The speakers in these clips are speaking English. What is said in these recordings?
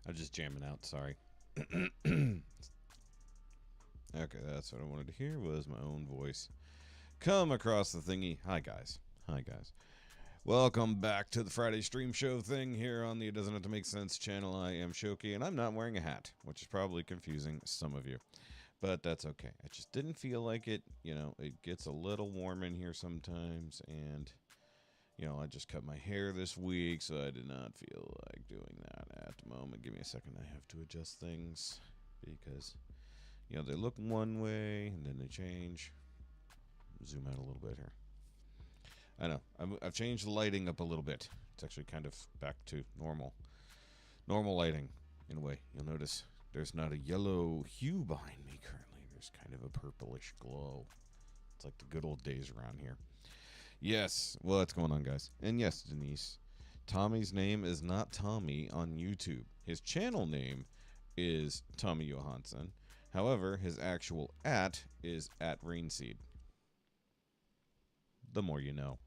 I'm just jamming out, sorry. Okay, that's what I wanted to hear was my own voice come across the thingy. Hi, guys. Hi, guys. Welcome back to the Friday stream show thing here on the It Doesn't Have to Make Sense channel. I am Shoki, and I'm not wearing a hat, which is probably confusing some of you. But that's okay. I just didn't feel like it. You know, it gets a little warm in here sometimes, and, you know, I just cut my hair this week, so I did not feel like doing that at the moment. Give me a second. I have to adjust things because, you know, they look one way, and then they change. Zoom out a little bit here. I know. I've changed the lighting up a little bit. It's actually kind of back to normal lighting, in a way. You'll notice there's not a yellow hue behind me currently. There's kind of a purplish glow. It's like the good old days around here. Yes. Well, what's going on, guys? And yes, Denise, Tommy's name is not Tommy on YouTube. His channel name is Tommy Johansson. However, his actual @ is @Rainseed. The more you know.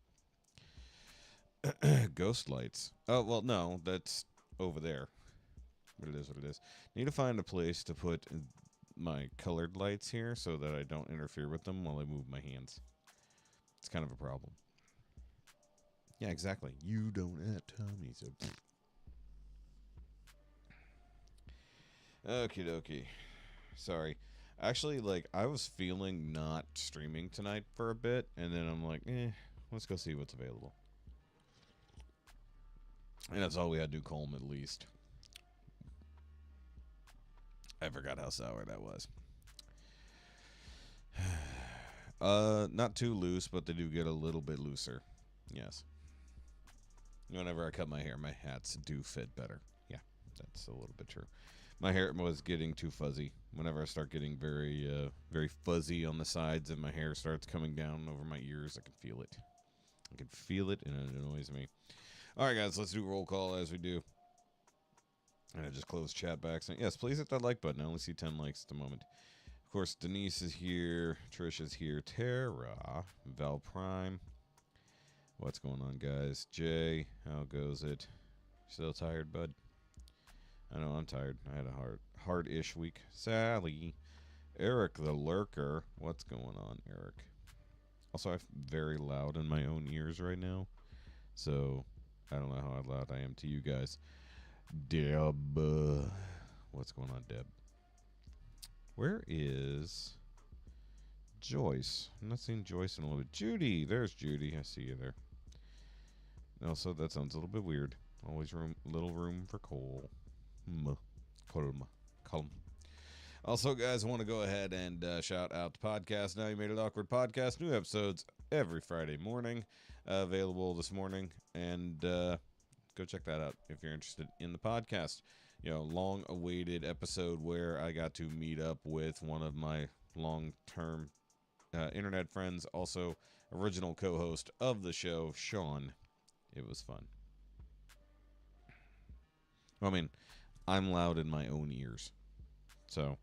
Ghost lights. Oh, well, no, that's over there. But it is what it is. Need to find a place to put my colored lights here so that I don't interfere with them while I move my hands. It's kind of a problem. Yeah, exactly. You don't tell me, so... Okie dokie. Sorry. Actually, like, I was feeling not streaming tonight for a bit, and then I'm like, let's go see what's available. And that's all we had to do, Colm, at least. I forgot how sour that was. Not too loose, but they do get a little bit looser. Yes. Whenever I cut my hair, my hats do fit better. Yeah, that's a little bit true. My hair was getting too fuzzy. Whenever I start getting very fuzzy on the sides and my hair starts coming down over my ears, I can feel it. I can feel it, and it annoys me. All right, guys, let's do roll call as we do. And I just closed chat back saying, yes, please hit that like button. I only see 10 likes at the moment. Of course, Denise is here. Trish is here. Tara. Val Prime. What's going on, guys? Jay, how goes it? Still tired, bud? I know I'm tired. I had a hard-ish week. Sally. Eric the Lurker. What's going on, Eric? Also, I'm very loud in my own ears right now. So, I don't know how loud I am to you guys. Deb. What's going on, Deb? Where is Joyce? I'm not seeing Joyce in a little bit. Judy! There's Judy. I see you there. Also, that sounds a little bit weird. Always little room for Colm. Also, guys, I want to go ahead and shout out the podcast. Now You Made It Awkward podcast. New episodes every Friday morning. Available this morning. And go check that out if you're interested in the podcast. Long-awaited episode where I got to meet up with one of my long-term internet friends, also original co-host of the show, Sean. It was fun. I mean, I'm loud in my own ears, so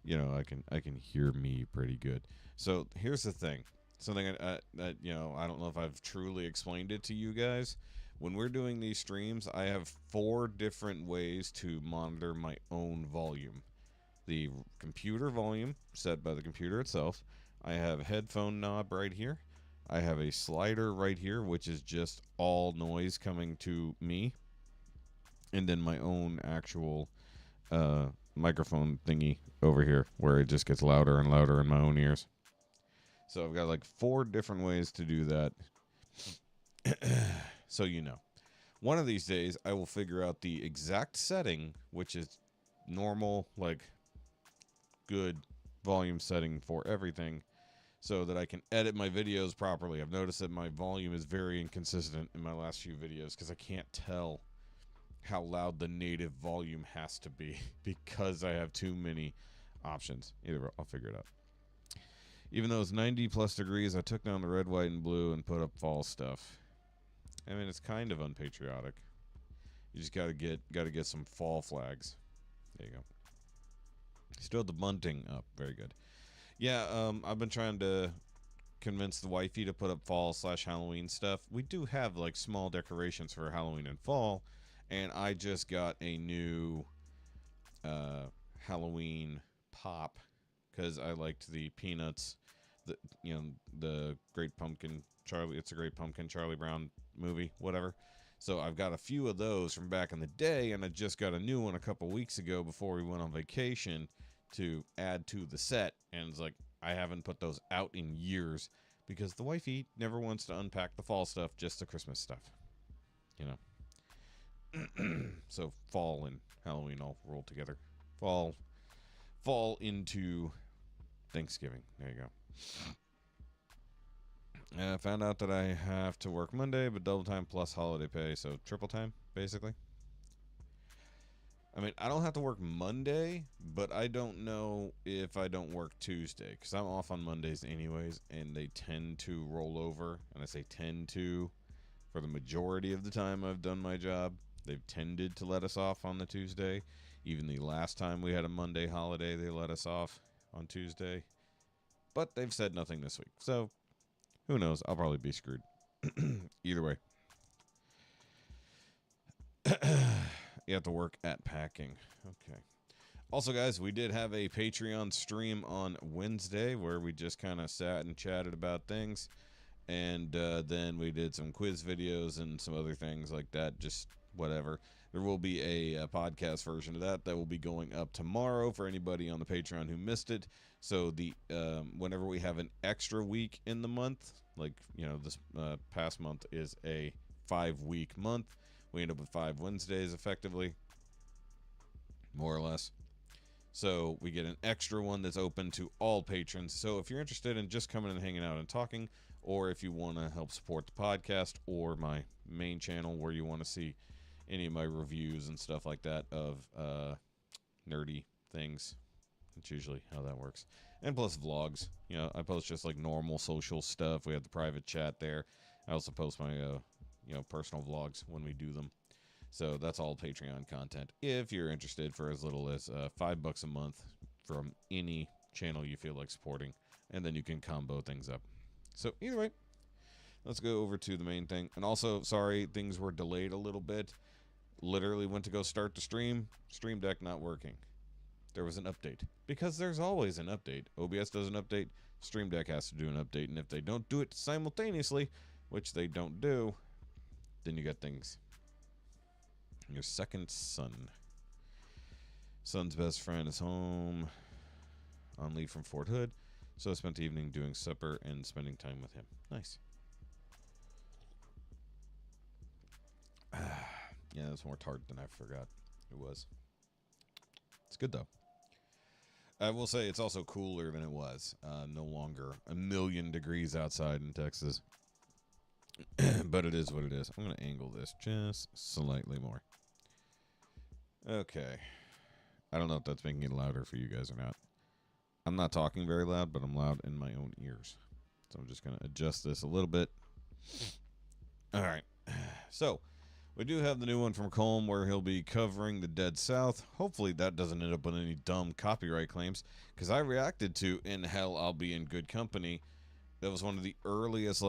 I can hear me pretty good. So here's the thing, something that I don't know if I've truly explained it to you guys. When we're doing these streams, I have 4 different ways to monitor my own volume. The computer volume set by the computer itself. I have a headphone knob right here. I have a slider right here, which is just all noise coming to me. And then my own actual microphone thingy over here, where it just gets louder and louder in my own ears. So I've got like 4 different ways to do that. So one of these days I will figure out the exact setting, which is normal, like good volume setting for everything, so that I can edit my videos properly. I've noticed that my volume is very inconsistent in my last few videos because I can't tell how loud the native volume has to be because I have too many options. Either way, I'll figure it out. Even though it's 90 plus degrees, I took down the red, white, and blue and put up fall stuff. I mean, it's kind of unpatriotic. You just gotta get some fall flags. There you go. Still have the bunting up. Very good. Yeah, I've been trying to convince the wifey to put up fall/Halloween stuff. We do have like small decorations for Halloween and fall, and I just got a new Halloween pop because I liked the Peanuts, the Great Pumpkin Charlie. It's a Great Pumpkin Charlie Brown movie, whatever. So I've got a few of those from back in the day, and I just got a new one a couple weeks ago before we went on vacation to add to the set. And it's like, I haven't put those out in years because the wifey never wants to unpack the fall stuff, just the Christmas stuff. So fall and Halloween all rolled together. Fall into Thanksgiving. There you go. I found out that I have to work Monday, but double time plus holiday pay, so triple time, basically. I mean, I don't have to work Monday, but I don't know if I don't work Tuesday, because I'm off on Mondays anyways, and they tend to roll over, and I say tend to, for the majority of the time I've done my job, they've tended to let us off on the Tuesday. Even the last time we had a Monday holiday, they let us off on Tuesday, but they've said nothing this week, so who knows? I'll probably be screwed. Either way. You have to work at packing. Okay. Also, guys, we did have a Patreon stream on Wednesday where we just kind of sat and chatted about things. And then we did some quiz videos and some other things like that. Just whatever. There will be a podcast version of that will be going up tomorrow for anybody on the Patreon who missed it. So whenever we have an extra week in the month, like this past month is a 5-week month, we end up with 5 Wednesdays effectively, more or less. So we get an extra one that's open to all patrons. So if you're interested in just coming and hanging out and talking, or if you want to help support the podcast or my main channel where you want to see any of my reviews and stuff like that of nerdy things, that's usually how that works. And plus vlogs. I post just like normal social stuff. We have the private chat there. I also post my personal vlogs when we do them. So that's all Patreon content. If you're interested, for as little as $5 a month from any channel you feel like supporting, and then you can combo things up. So either way, let's go over to the main thing. And also, sorry, things were delayed a little bit. Literally went to go start the stream Deck not working. There was an update, because there's always an update. OBS does an update, Stream Deck has to do an update, and if they don't do it simultaneously, which they don't do, then you got things. Your second son. Son's best friend is home on leave from Fort Hood, so I spent the evening doing supper and spending time with him. Nice. Yeah, it's more tart than I forgot it was. It's good, though. I will say it's also cooler than it was. No longer 1,000,000 degrees outside in Texas. But it is what it is. I'm going to angle this just slightly more. Okay. I don't know if that's making it louder for you guys or not. I'm not talking very loud, but I'm loud in my own ears. So I'm just going to adjust this a little bit. All right. So we do have the new one from Colm where he'll be covering the Dead South. Hopefully that doesn't end up with any dumb copyright claims, because I reacted to In Hell I'll Be in Good Company. That was one of the earliest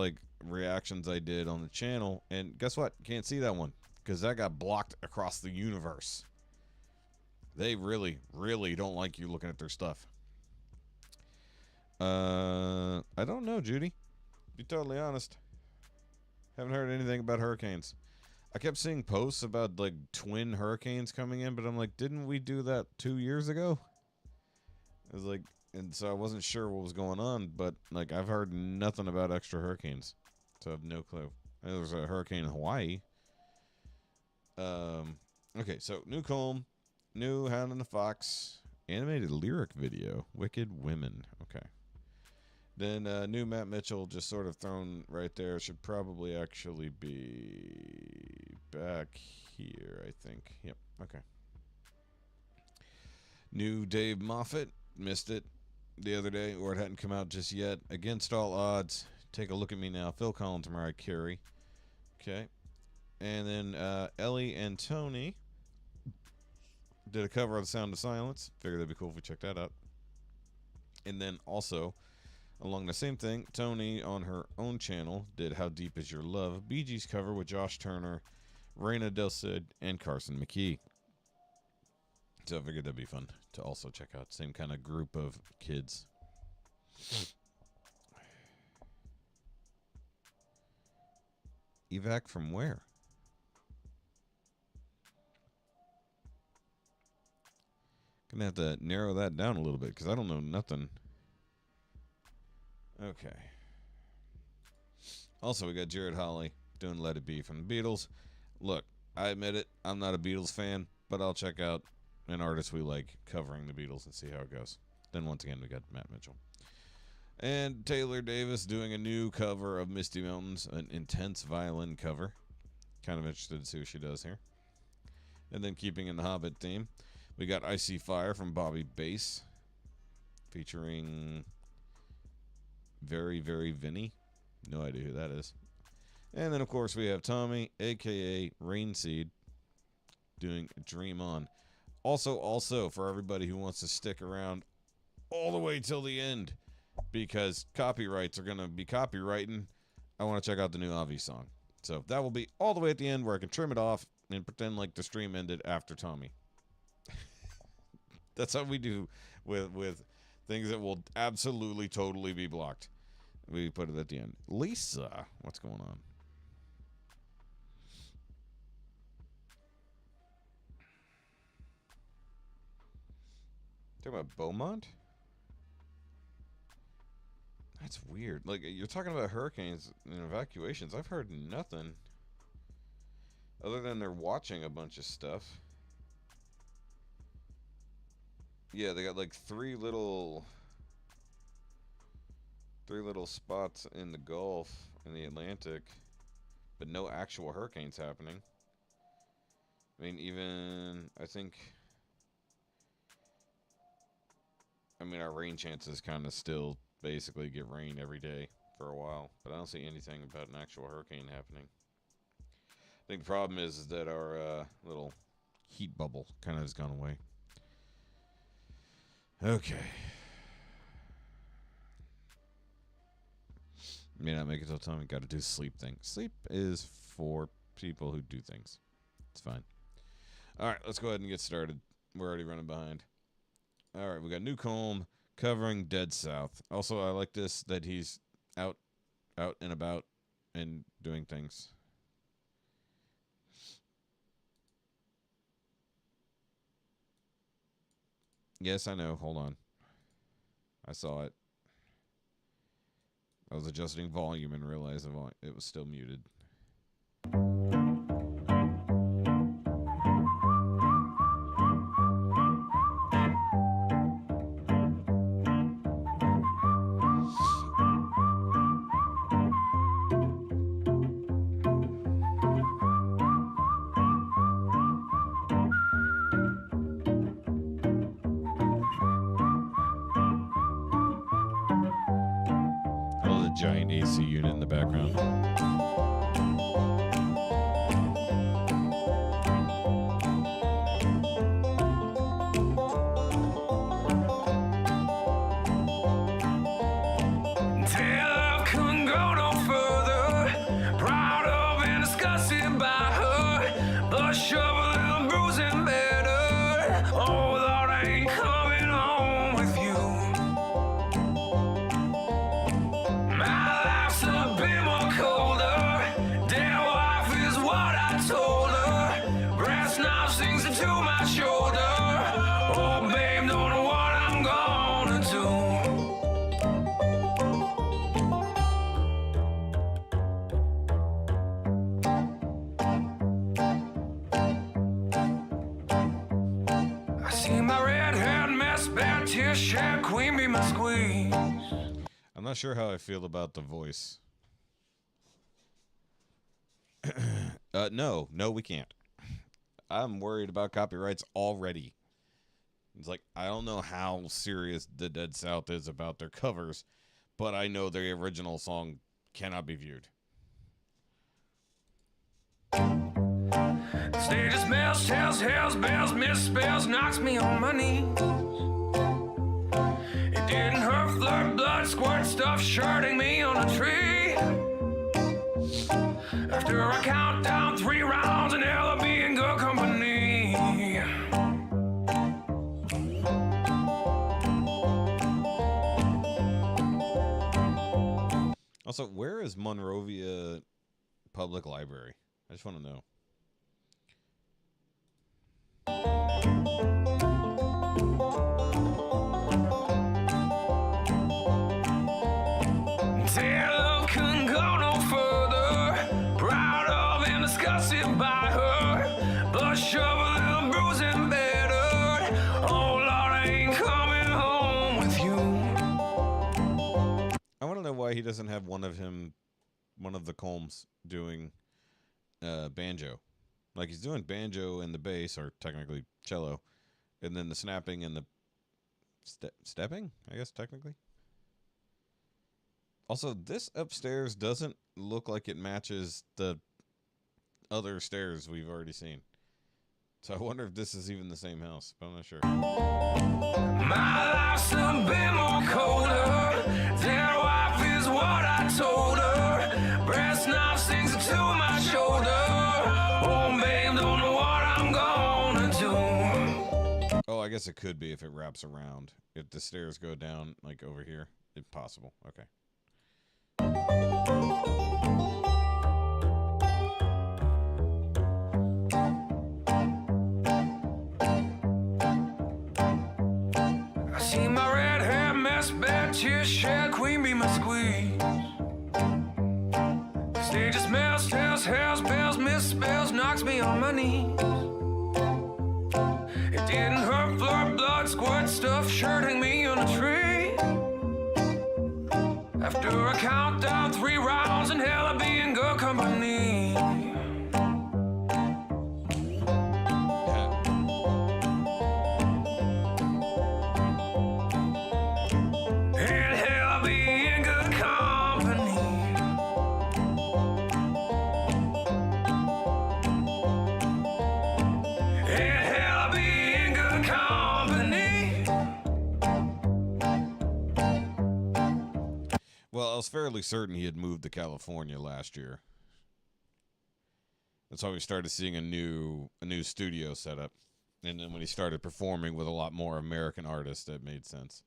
reactions I did on the channel, and guess what? Can't see that one because that got blocked across the universe. They really, really don't like you looking at their stuff. I don't know, Judy. To be totally honest, haven't heard anything about hurricanes. I kept seeing posts about twin hurricanes coming in, but I'm like, didn't we do that 2 years ago? I was like, and so I wasn't sure what was going on, but I've heard nothing about extra hurricanes, so I have no clue. I know there's a hurricane in Hawaii. Okay, so new Colm, new Hound and the Fox, animated lyric video, Wicked Women. Okay. Then new Matt Mitchell, just sort of thrown right there. Should probably actually be back here, I think. Yep, okay. New Dave Moffat, missed it the other day, or it hadn't come out just yet. Against All Odds, Take a Look at Me Now, Phil Collins, Mariah Carey. Okay. And then Ellie and Tony did a cover of The Sound of Silence. Figured that'd be cool if we checked that out. And then also, along the same thing, Tony on her own channel did How Deep Is Your Love, Bee Gees cover with Josh Turner, Raina Del Cid, and Carson McKee. So I figured that'd be fun to also check out. Same kind of group of kids. Evac from where? Gonna have to narrow that down a little bit because I don't know nothing. Okay. Also, we got Jared Holley doing Let It Be from the Beatles. Look, I admit it, I'm not a Beatles fan, but I'll check out an artist we like covering the Beatles and see how it goes. Then once again, we got Matt Mitchell. And Taylor Davis doing a new cover of Misty Mountains, an intense violin cover. Kind of interested to see what she does here. And then keeping in the Hobbit theme, we got Icy Fire from Bobby Bass, featuring Very, Very Vinny. No idea who that is. And then, of course, we have Tommy, a.k.a. Rainseed, doing Dream On. Also, for everybody who wants to stick around all the way till the end, because copyrights are going to be copywriting, I want to check out the new Avi song. So that will be all the way at the end where I can trim it off and pretend like the stream ended after Tommy. That's how we do with things that will absolutely, totally be blocked. We put it at the end. Lisa, what's going on? Talking about Beaumont? That's weird. You're talking about hurricanes and evacuations. I've heard nothing other than they're watching a bunch of stuff. Yeah, they got three little spots in the Gulf and the Atlantic, but no actual hurricanes happening. I mean, even our rain chances kind of still basically get rain every day for a while, but I don't see anything about an actual hurricane happening. I think the problem is that our little heat bubble kind of has gone away. Okay. May not make it till time. We got to do sleep thing. Sleep is for people who do things. It's fine. All right, let's go ahead and get started. We're already running behind. All right, we got new Colm covering Dead South. Also, I like this that he's out and about and doing things. Yes, I know. Hold on. I saw it. I was adjusting volume and realized it was still muted. giant AC unit in the background. I'm not sure how I feel about the voice. No, we can't. I'm worried about copyrights already. It's like, I don't know how serious the Dead South is about their covers, but I know the original song cannot be viewed. Stage smells, tells, hells, bells, misspells, knocks me on my knees. It didn't hurt, flirt, blood, squirt, stuff shirting me on a tree. After I count down 3 rounds and hell of being good company. Also, where is Monrovia Public Library? I just want to know. Taylor couldn't go no further. Proud of and disgusted by her. Blood shoveled and bruising battered. Oh Lord, I ain't coming home with you. I want to know why he doesn't have one of the Colms doing banjo. Like, he's doing banjo and the bass, or technically cello, and then the snapping and the stepping, I guess, technically. Also, this upstairs doesn't look like it matches the other stairs we've already seen. So I wonder if this is even the same house, but I'm not sure. My life's a bit more colder. Dead wife is what I told her. Breast knob sings to my shoulder. Oh, babe, don't know what I'm gonna do. Oh, I guess it could be if it wraps around. If the stairs go down, like over here. If possible. Okay. I see my red hair mess, bad tears shed, queen be my squeeze. Stage smells, tells, hells, bells, misspells, knocks me on my knees. It didn't hurt, flirt, blood, squirt, stuff shirting me on a tree. After I count down 3 rounds and hell of being good company. And hell of being good company. And hell of being good company. Well, I was fairly certain he had moved to California last year. That's why we started seeing a new studio setup. And then when he started performing with a lot more American artists, that made sense.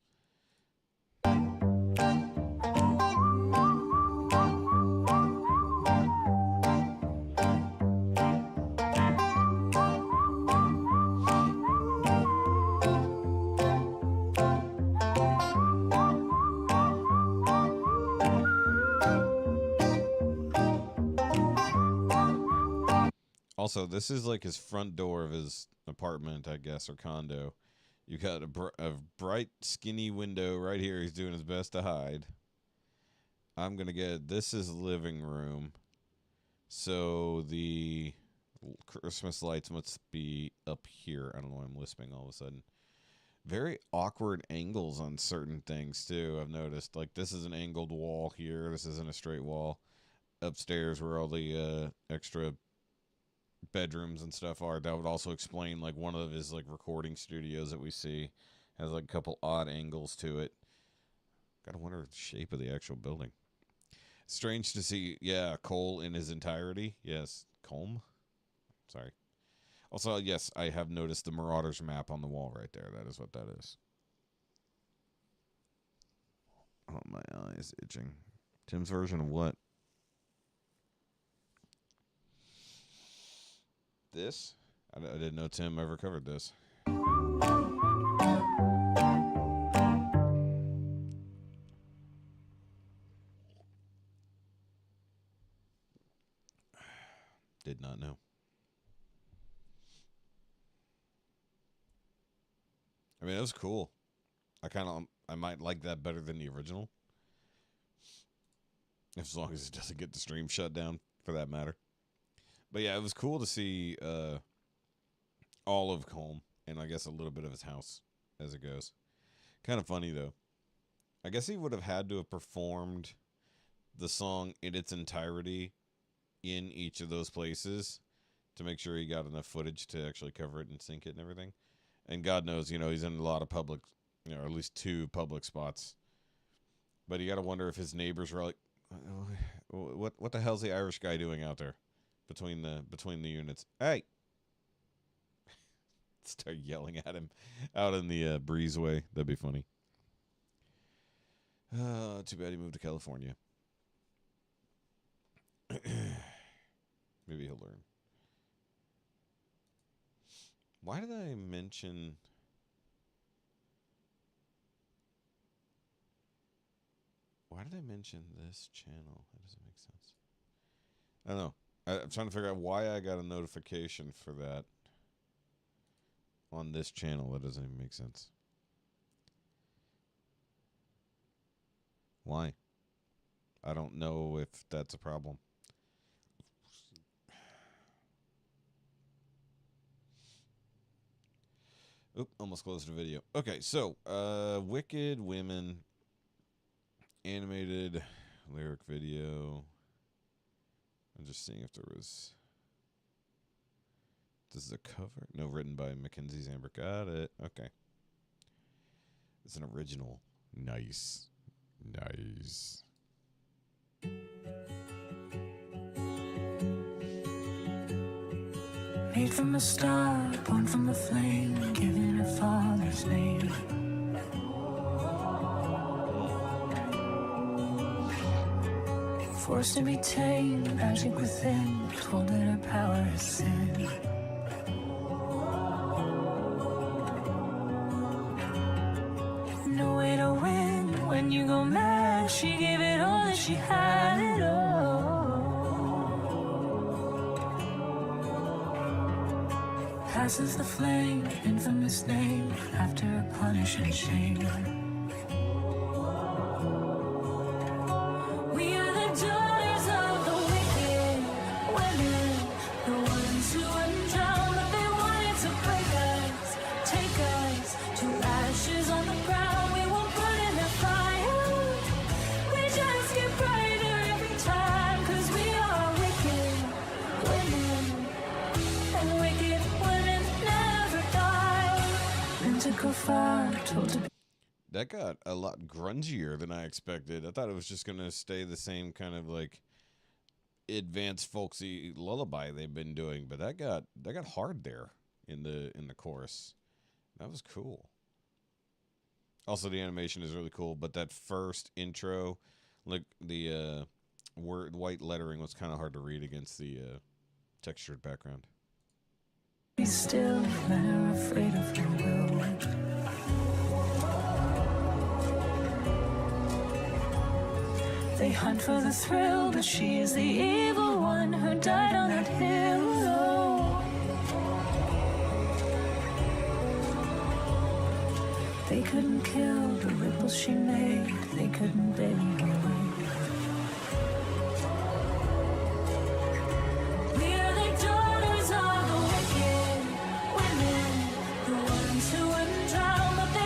Also, this is like his front door of his apartment, I guess, or condo. You got a bright, skinny window right here. He's doing his best to hide. I'm going to get, this is living room. So the Christmas lights must be up here. I don't know why I'm lisping all of a sudden. Very awkward angles on certain things too. I've noticed. Like this is an angled wall here. This isn't a straight wall. Upstairs where all the extra bedrooms and stuff are. That would also explain like one of his like recording studios that we see has like a couple odd angles to it. Gotta wonder the shape of the actual building. Strange to see, yeah, Cole in his entirety. Yes, Colm. Sorry. Also, yes, I have noticed the Marauders map on the wall right there. That is what that is. Oh, my eye's itching. Tim's version of what? This? I didn't know Tim ever covered this. Did not know. I mean, it was cool. I might like that better than the original. As long as it doesn't get the stream shut down, for that matter. But yeah, it was cool to see all of Colm, and I guess a little bit of his house as it goes. Kind of funny, though. I guess he would have had to have performed the song in its entirety in each of those places to make sure he got enough footage to actually cover it and sync it and everything. And God knows, he's in a lot of public, or at least 2 public spots. But you got to wonder if his neighbors were like, what the hell's the Irish guy doing out there between the units? Hey! Start yelling at him out in the breezeway. That'd be funny. Too bad he moved to California. Maybe he'll learn. Why did I mention... Why did I mention this channel? That doesn't make sense. I don't know. I'm trying to figure out why I got a notification for that on this channel. That doesn't even make sense. Why? I don't know if that's a problem. Oop, almost closed the video. Okay, so, Wicked Women, animated lyric video. I'm just seeing if there was... This is a cover? No, written by Mackenzie Zamber. Got it. Okay. It's an original. Nice. Nice. Made from a star, born from a flame, given her father's name. Forced to be tame, magic within, told that her power is sin. No way to win, when you go mad, she gave it all that she had it all. Passes the flame, infamous name, after a punish and shame. We are the daughters of the wicked women, the ones who wouldn't drown, but they wanted to break us, take us to ashes on the ground. We won't burn in the fire, we just get brighter every time, 'cause we are wicked women, and wicked women never die. Meant to go far, told to be. That got a lot grungier than I expected. I thought it was just going to stay the same kind of like advanced folksy lullaby they've been doing, but that got hard there in the chorus. That was cool. Also, the animation is really cool, but that first intro, like the white lettering was kind of hard to read against the textured background. Be still, men are afraid of your will. They hunt for the thrill, but she is the evil one who died on that hill. Oh. They couldn't kill the ripples she made, they couldn't bury her away. We are the daughters of the wicked women, the ones who wouldn't drown, but they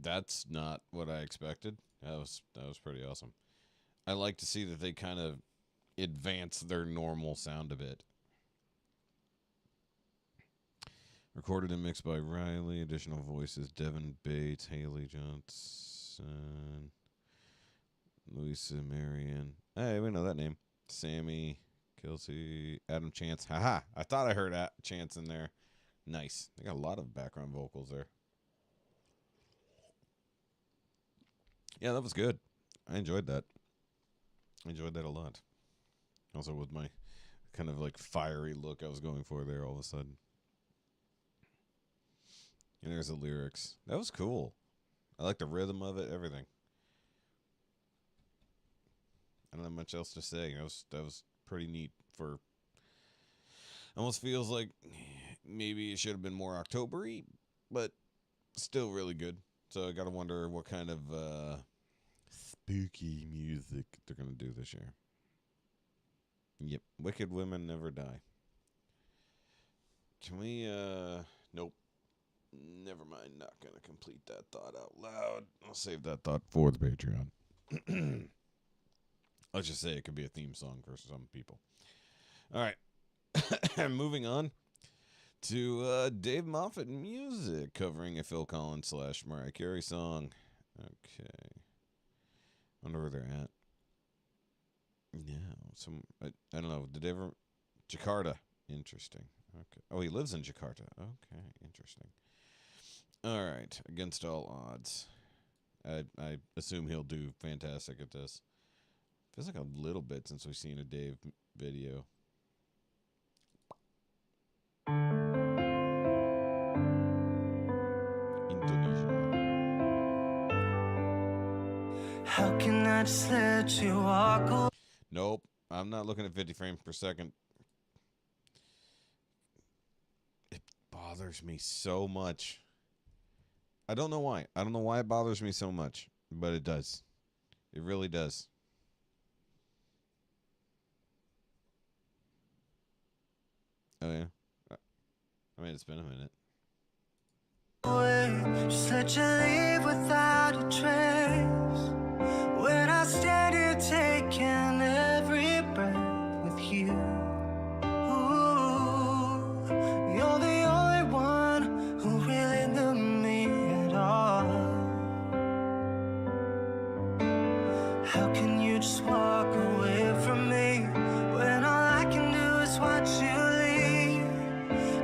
That's not what I expected. That was pretty awesome. I like to see that they kind of advance their normal sound a bit. Recorded and mixed by Riley. Additional voices: Devin Bates, Haley Johnson, Louisa Marion. Hey, we know that name. Sammy, Kelsey, Adam Chance. Haha! I thought I heard Chance in there. Nice. They got a lot of background vocals there. Yeah, that was good. I enjoyed that. I enjoyed that a lot. Also with my kind of like fiery look I was going for there all of a sudden. And there's the lyrics. That was cool. I like the rhythm of it, everything. I don't have much else to say. That was pretty neat for... Almost feels like maybe it should have been more October-y, but still really good. So I gotta wonder what kind of spooky music they're gonna do this year. Yep, Wicked Women Never Die. Can we, nope. Never mind, not gonna complete that thought out loud. I'll save that thought for the Patreon. Let's just say it could be a theme song for some people. All right, moving on to Dave Moffat music covering a Phil Collins / Mariah Carey song. Okay, wonder where they're at. No, I don't know. Did they ever Jakarta? Interesting. Okay. Oh, he lives in Jakarta. Okay, interesting. All right, Against All Odds. I assume he'll do fantastic at this. Feels like a little bit since we've seen a Dave video. Indonesia. How can I just let you walk away? Nope, I'm not looking at 50 frames per second. It bothers me so much. I don't know why. I don't know why it bothers me so much, but it does. It really does. Oh, yeah. I mean, it's been a minute. Just let you leave without a trace. When I stand here taking every breath with you. Ooh, you're the only one who really knew me at all. How can you just walk away from me when all I can do is watch you leave?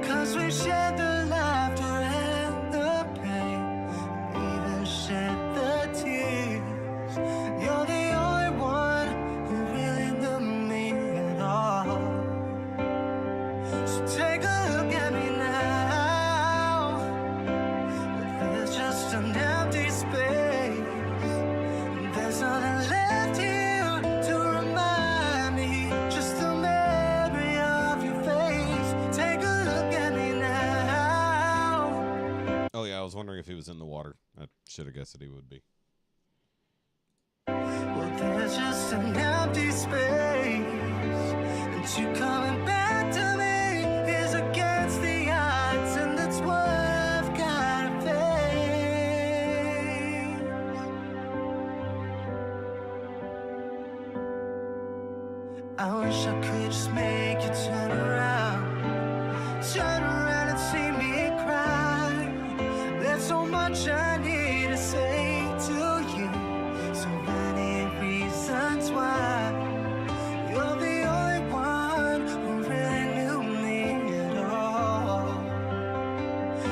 'Cause we shared the laughter and the pain, even shed the tears. You're the only one who really knew me at all. So take a look at me now. There's just an empty space. There's nothing left here to remind me. Just the memory of your face. Take a look at me now. Oh, yeah, I was wondering if he was in the water. I should have guessed that he would be. Well, there's just an empty space. And you coming back to me is against the odds. And that's what I've got to face. I wish I could just make you turn around and see me cry. There's so much I need to say to you, so many reasons why. You're the only one who really knew me at all.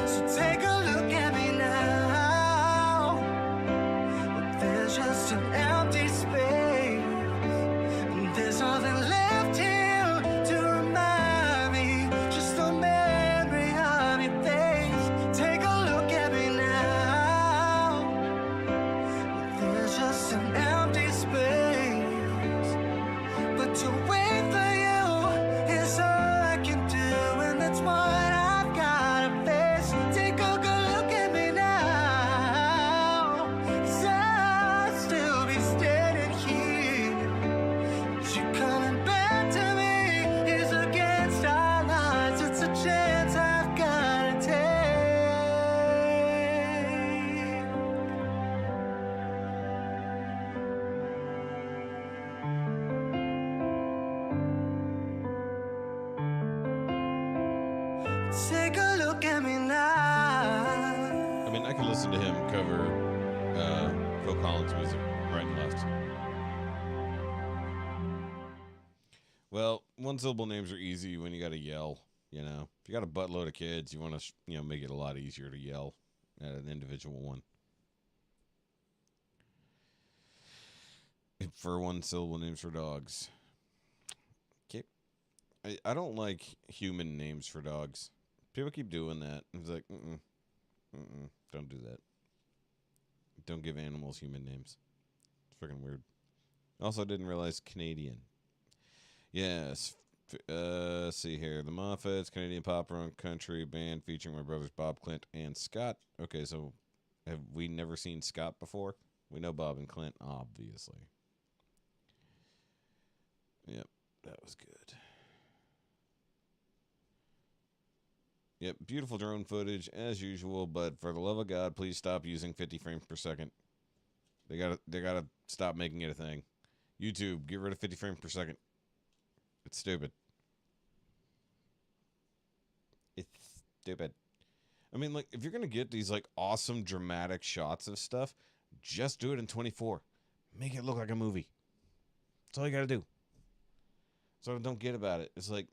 So take a look at me now. There's just an empty space. There's nothing left here to remind Take a look at me now. I mean, I could listen to him cover Phil Collins music right and left. Well, one syllable names are easy when you got to yell. You know, if you got a buttload of kids, you want to make it a lot easier to yell at an individual one. For one syllable names for dogs. Okay, I don't like human names for dogs. People keep doing that. It's like, don't do that. Don't give animals human names. It's freaking weird. Also, I didn't realize Canadian. Yes. See here. The Moffats, Canadian pop punk country band featuring my brothers Bob, Clint, and Scott. Okay, so have we never seen Scott before? We know Bob and Clint, obviously. Yep, that was good. Yep, beautiful drone footage as usual, but for the love of God, please stop using 50 frames per second. They gotta stop making it a thing. YouTube, get rid of 50 frames per second. It's stupid. It's stupid. I mean, like, if you're gonna get these like awesome dramatic shots of stuff, just do it in 24. Make it look like a movie. That's all you gotta do. So I don't get about it. It's like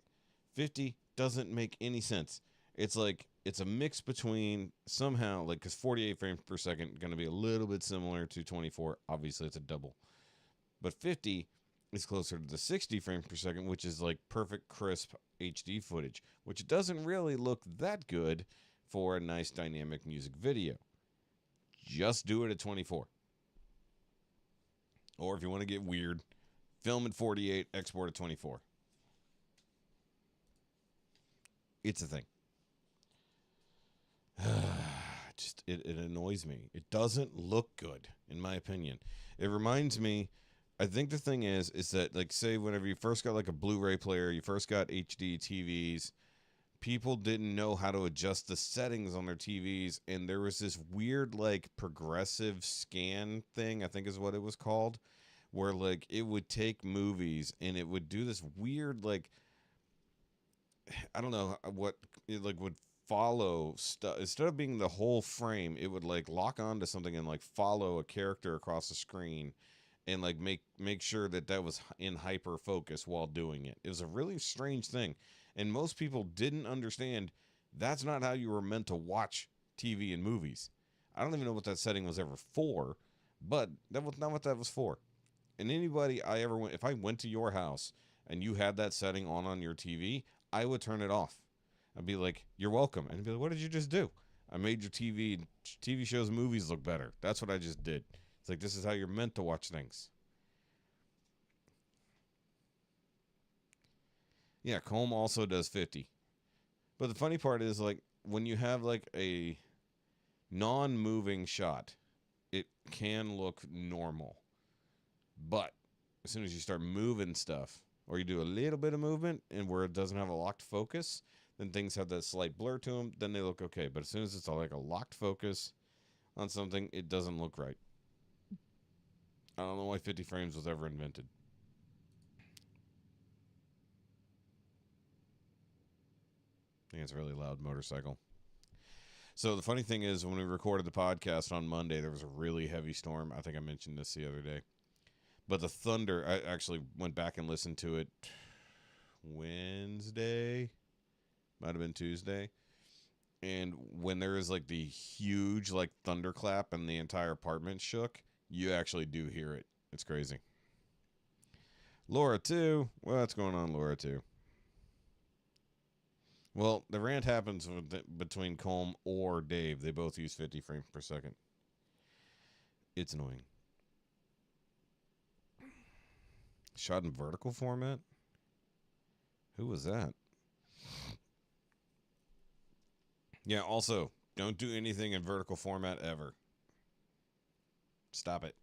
50 doesn't make any sense. It's like it's a mix between somehow, like, because 48 frames per second going to be a little bit similar to 24. Obviously, it's a double. But 50 is closer to the 60 frames per second, which is like perfect, crisp HD footage, which doesn't really look that good for a nice dynamic music video. Just do it at 24. Or if you want to get weird, film at 48, export at 24. It's a thing. Just it annoys me. It doesn't look good, in my opinion. It reminds me, I think the thing is that, like, say whenever you first got like a Blu-ray player, you first got HD TVs, people didn't know how to adjust the settings on their TVs, and there was this weird like progressive scan thing, I think is what it was called, where like it would take movies and it would do this weird, like, I don't know what it like would follow stuff. Instead of being the whole frame, it would like lock onto something and like follow a character across the screen and like make sure that was in hyper focus while doing it. It was a really strange thing, and most people didn't understand that's not how you were meant to watch TV and movies. I don't even know what that setting was ever for, but that was not what that was for. And anybody I ever went, if I went to your house and you had that setting on your TV, I would turn it off. I'd be like, "You're welcome," and I'd be like, "What did you just do?" I made your TV shows, movies look better. That's what I just did. It's like, this is how you're meant to watch things. Yeah, Colm also does 50. But the funny part is, like, when you have like a non-moving shot, it can look normal. But as soon as you start moving stuff, or you do a little bit of movement and where it doesn't have a locked focus, then things have that slight blur to them, then they look okay. But as soon as it's like a locked focus on something, it doesn't look right. I don't know why 50 frames was ever invented. I think it's a really loud motorcycle. So the funny thing is, when we recorded the podcast on Monday, there was a really heavy storm. I think I mentioned this the other day. But the thunder, I actually went back and listened to it Wednesday. Might have been Tuesday. And when there is like the huge like thunderclap and the entire apartment shook, you actually do hear it. It's crazy. Laura 2. What's going on, Laura 2? Well, the rant happens between Colm or Dave. They both use 50 frames per second. It's annoying. Shot in vertical format? Who was that? Yeah, also, don't do anything in vertical format ever. Stop it.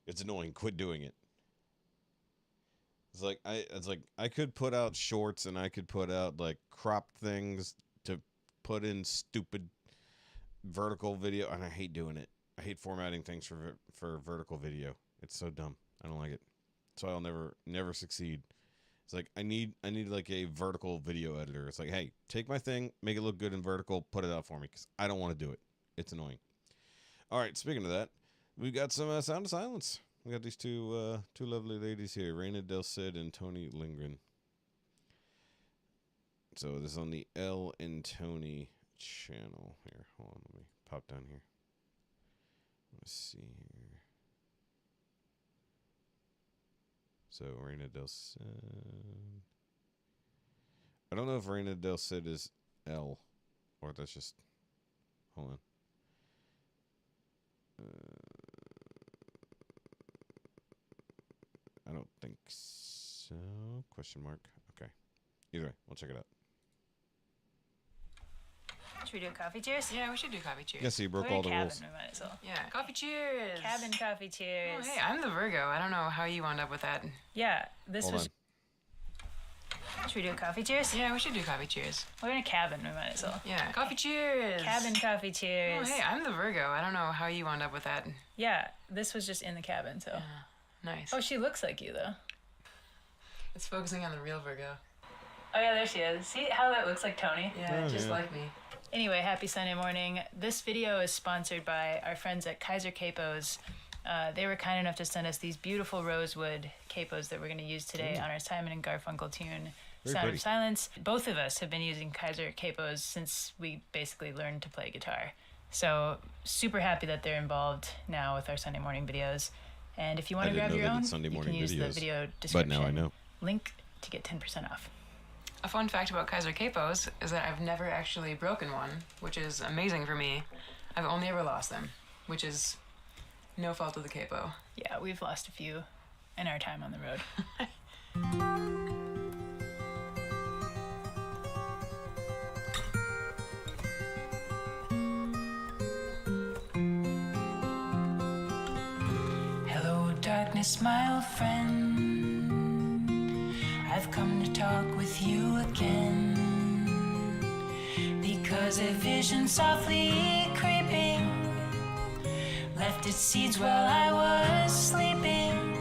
It's annoying. Quit doing it. It's like I could put out shorts and I could put out like cropped things to put in stupid vertical video, and I hate doing it. I hate formatting things for vertical video. It's so dumb. I don't like it. So I'll never succeed. It's like I need like a vertical video editor. It's like, hey, take my thing, make it look good in vertical, put it out for me because I don't want to do it. It's annoying. All right, speaking of that, we've got some sound of silence. We got these two lovely ladies here, Raina Del Cid and Tony Lindgren. So this is on the Elle and Tony channel. Here, hold on, let me pop down here. Let's see here. So Raina Del Cid. I don't know if Raina Del Cid is L or that's just. Hold on. I don't think so. Question mark. Okay. Either way, we'll check it out. Should we do a coffee cheers? Yeah, we should do coffee cheers. Yes, you broke We're all the cabin, rules. we might as well. Yeah, coffee cheers. Cabin coffee cheers. Oh, hey, I'm the Virgo. I don't know how you wound up with that. Yeah, this Hold was. on. Should we do a coffee cheers? Yeah, we should do coffee cheers. We're in a cabin, we might as well. Yeah, coffee cheers. Cabin coffee cheers. Oh, hey, I'm the Virgo. I don't know how you wound up with that. Yeah, this was just in the cabin, so. Nice. Oh, she looks like you, though. It's focusing on the real Virgo. Oh, yeah, there she is. See how that looks like Tony? Yeah, just like me. Anyway, happy Sunday morning. This video is sponsored by our friends at Kaiser Capos. They were kind enough to send us these beautiful rosewood capos that we're going to use today on our Simon and Garfunkel tune, Very Sound pretty. of Silence. Both of us have been using Kaiser capos since we basically learned to play guitar. So super happy that they're involved now with our Sunday morning videos. And if you want I to didn't grab know your they did own, Sunday you can morning use the videos. video But description. now I know. Link to get 10% off. A fun fact about Kaiser Capos is that I've never actually broken one, which is amazing for me. I've only ever lost them, which is no fault of the capo. Yeah, we've lost a few in our time on the road. Hello, darkness, my old friend. I've come to talk with you again. Because a vision softly creeping left its seeds while I was sleeping.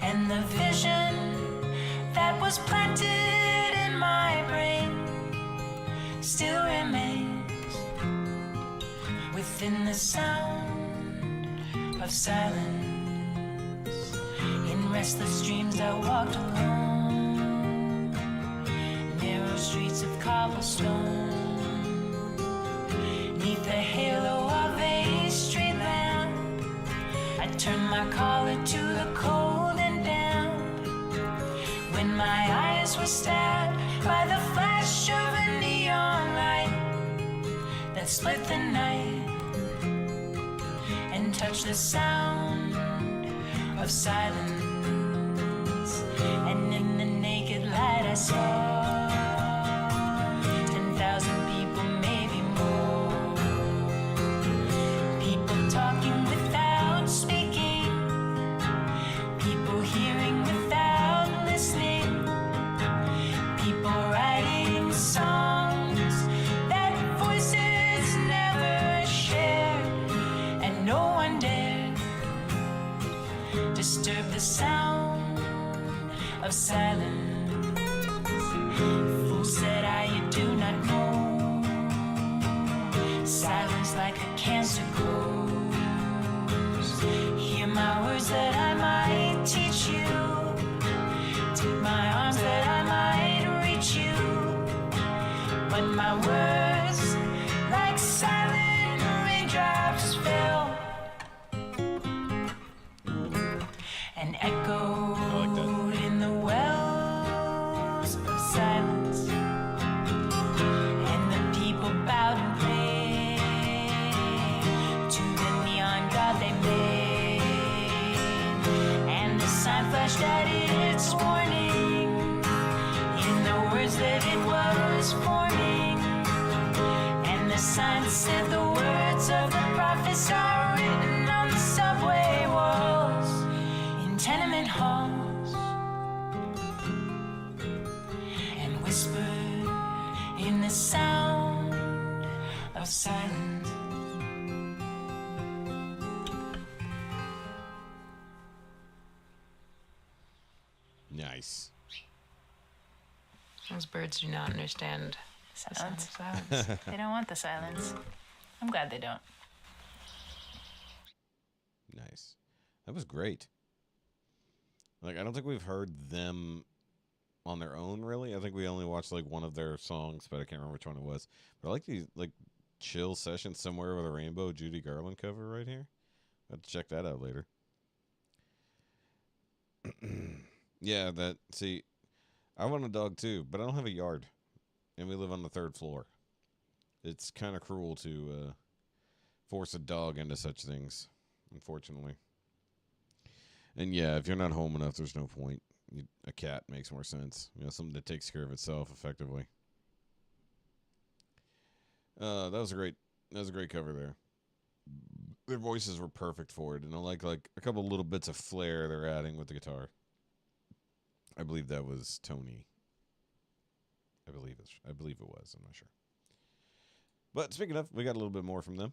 And the vision that was planted in my brain still remains within the sound of silence. In restless dreams I walked alone, narrow streets of cobblestone, neath the halo of a street lamp. I turned my collar to the cold and damp, when my eyes were stabbed by the flash of a neon light that split the night and touched the sound of silence. And in the naked light I saw 10,000 people, maybe more. People talking without speaking, people hearing without listening, people writing songs that voices never shared, and no one dared disturb the sound of silence. Fool said I, you do not know. Silence like a cancer grows. Hear my words that I might teach you. Take my arms that I might reach you. But my words, like silent raindrops, fell and echoed in the wells of silence. And the people bowed and prayed to the neon god they made. And the sign flashed out its warning in the words that it was forming. And the sign said the words of the prophets are written on the subway walls, in tenement halls, and whispered in the sound of silence. Nice. Those birds do not understand the sound of Silence. silence. They don't want the silence. I'm glad they don't. Nice. That was great. Like, I don't think we've heard them on their own, really. I think we only watched, like, one of their songs, but I can't remember which one it was. But I like these, like, chill sessions somewhere with a rainbow Judy Garland cover right here. I'll have to check that out later. Yeah, see, I want a dog too, but I don't have a yard. And we live on the 3rd floor. It's kind of cruel to force a dog into such things, unfortunately. And yeah, if you're not home enough, there's no point. A cat makes more sense. You know, something that takes care of itself effectively. That was a great cover there. Their voices were perfect for it, and I like a couple little bits of flair they're adding with the guitar. I believe that was Tony. I believe it was. I'm not sure. But speaking of, we got a little bit more from them.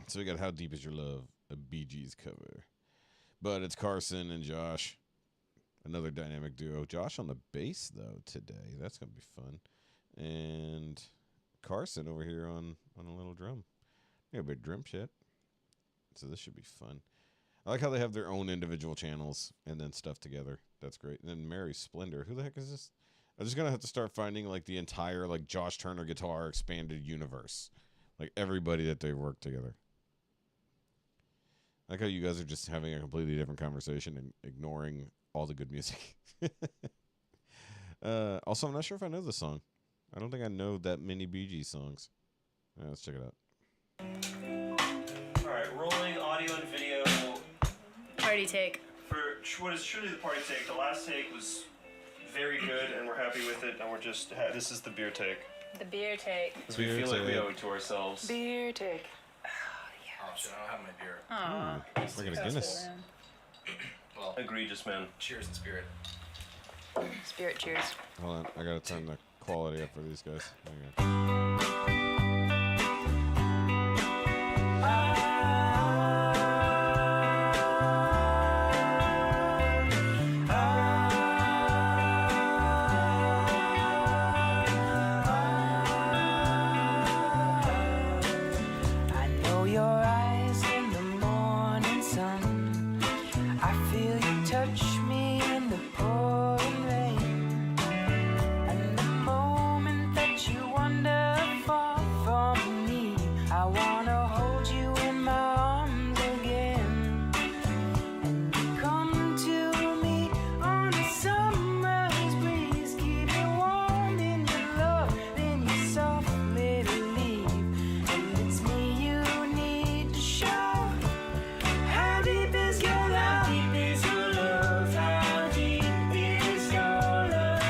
So we got "How Deep Is Your Love," a Bee Gees cover. But it's Carson and Josh, another dynamic duo. Josh on the bass though today. That's gonna be fun. And Carson over here on a little drum. Yeah, a bit drum shit. So this should be fun. I like how they have their own individual channels and then stuff together. That's great. And then Mary Splendor. Who the heck is this? I'm just gonna have to start finding like the entire like Josh Turner guitar expanded universe. Like everybody that they worked together. I like how you guys are just having a completely different conversation and ignoring all the good music. Also, I'm not sure if I know this song. I don't think I know that many Bee Gees songs. Let's check it out. Alright, rolling audio and video Party take. for what is truly the party take. The last take was very good and we're happy with it, and we're just, this is the beer take. The beer take. Because we feel like we owe it to ourselves. Beer take. Oh shit, I don't have my beer. Aw. Look at Guinness. Well, Egregious, man. cheers in spirit. Spirit cheers. Hold on, I gotta turn the quality up for these guys. Hang on. I know your eyes in the morning sun. I feel you touch me in the pouring rain. And the moment that you wander far from me, I wanna hold you in my arms again. And you come to me on a summer's breeze, keep me warm in your love, then you softly leave. And it's me you need to show. How deep is your love? How deep is your love? How deep is your love?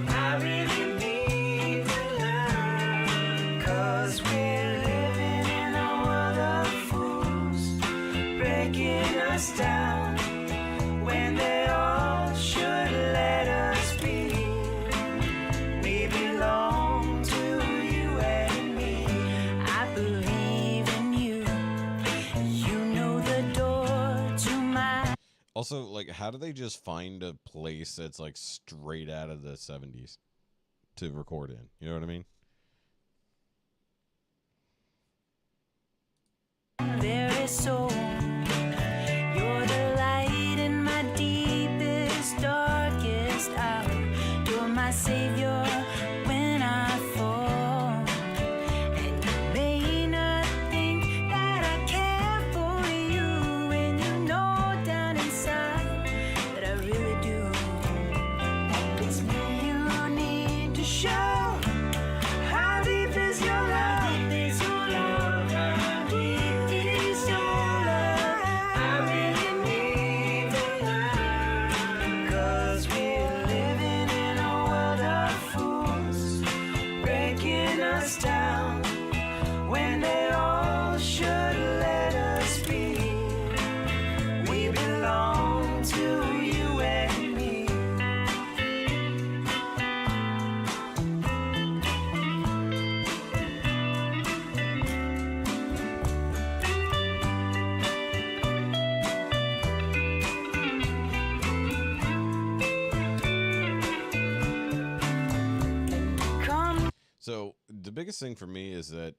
I really need to learn. 'Cause we're living in a world of fools, breaking us down when they all should let us be. We belong to you and me. I believe in you. You know the door to my. Also, like, how do they just find a place that's like straight out of the 70s to record in? You know what I mean? Very soul. You're the light in my deepest, darkest hour. You're my savior when I fall. And you may not think that I care for you, and you know down inside that I really do. And it's me you need to show. How deep is your love? How deep is your love? How deep is your love? So the biggest thing for me is that,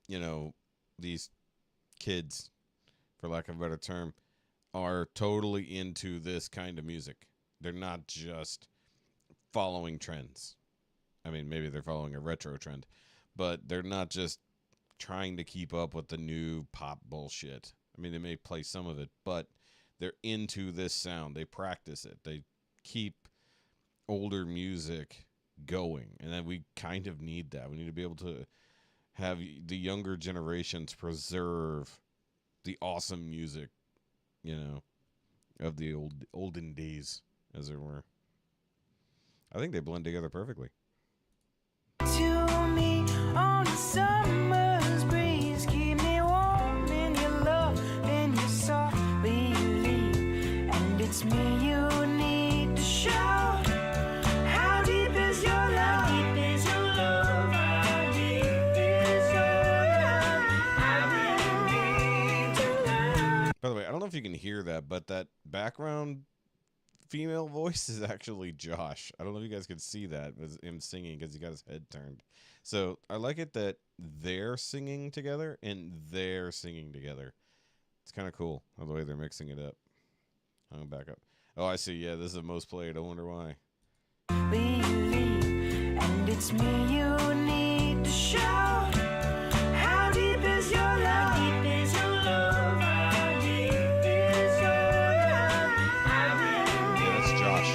you know, these kids, for lack of a better term, are totally into this kind of music. They're not just following trends. I mean, maybe they're following a retro trend, but they're not just trying to keep up with the new pop bullshit. I mean, they may play some of it, but they're into this sound. They practice it. They keep older music going, and then we kind of need that. We need to be able to have the younger generations preserve the awesome music, you know, of the olden days, as it were. I think they blend together perfectly. To me on a summer's breeze, keep me warm in your love, in your softly leave, and it's me you need to shout. How deep is your love? How deep is your love? How deep is your love? I really need to learn. By the way, I don't know if you can hear that, but that background female voice is actually Josh. I don't know if you guys could see that, but him singing because he got his head turned. So I like it that they're singing together and they're singing together. It's kind of cool the way they're mixing it up. I'm gonna back up. Oh, I see. Yeah, this is the most played. I wonder why. Believe, and it's me you need to shout. How deep is your love? How deep is your love? How deep is your love? Yeah, that's Josh.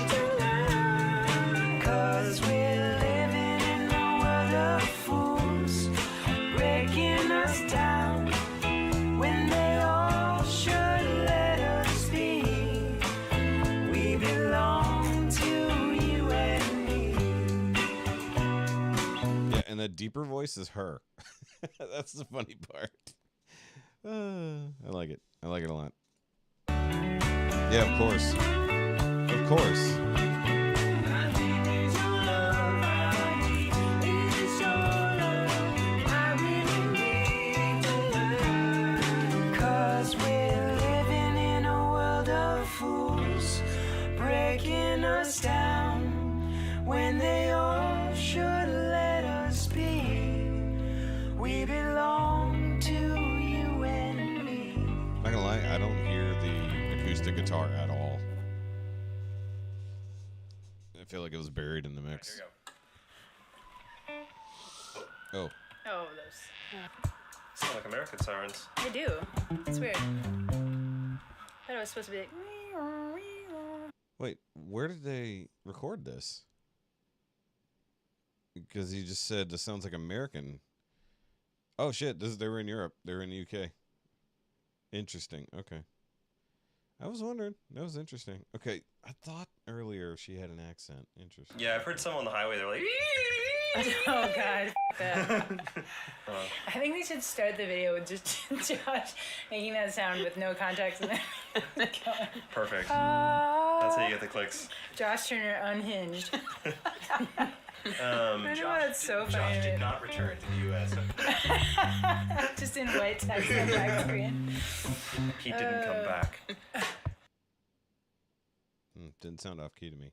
'Cause we're living in a world of fools, breaking us down when they all should let us be. We belong to you and me. Yeah, and the deeper voice is her. That's the funny part. I like it. I like it a lot. Yeah, of course. Of course. How deep is your love? How deep is your love? I really need to learn. 'Cause we're living in a world of fools, breaking us down when they all should let us be. We belong to you and me. Not gonna lie, I don't hear the acoustic guitar at all. I feel like it was buried in the Here mix. you go. Oh, Oh, those. Sound like American sirens. They do. It's weird. I thought it was supposed to be like. wait, where did they record this? Because he just said this sounds like American. Oh shit, they were in Europe. They were in the UK. Interesting. Okay. I was wondering. That was interesting. Okay, I thought earlier she had an accent. Interesting. Yeah, I've heard some on the highway. They're like, Oh god, f- that. I think we should start the video with just Josh making that sound with no context and then going, perfect. That's how you get the clicks. Josh Turner unhinged. I know that's so funny. Josh to did me. not return to the U.S. Just in white text on the back screen. He didn't come back. Didn't sound off key to me.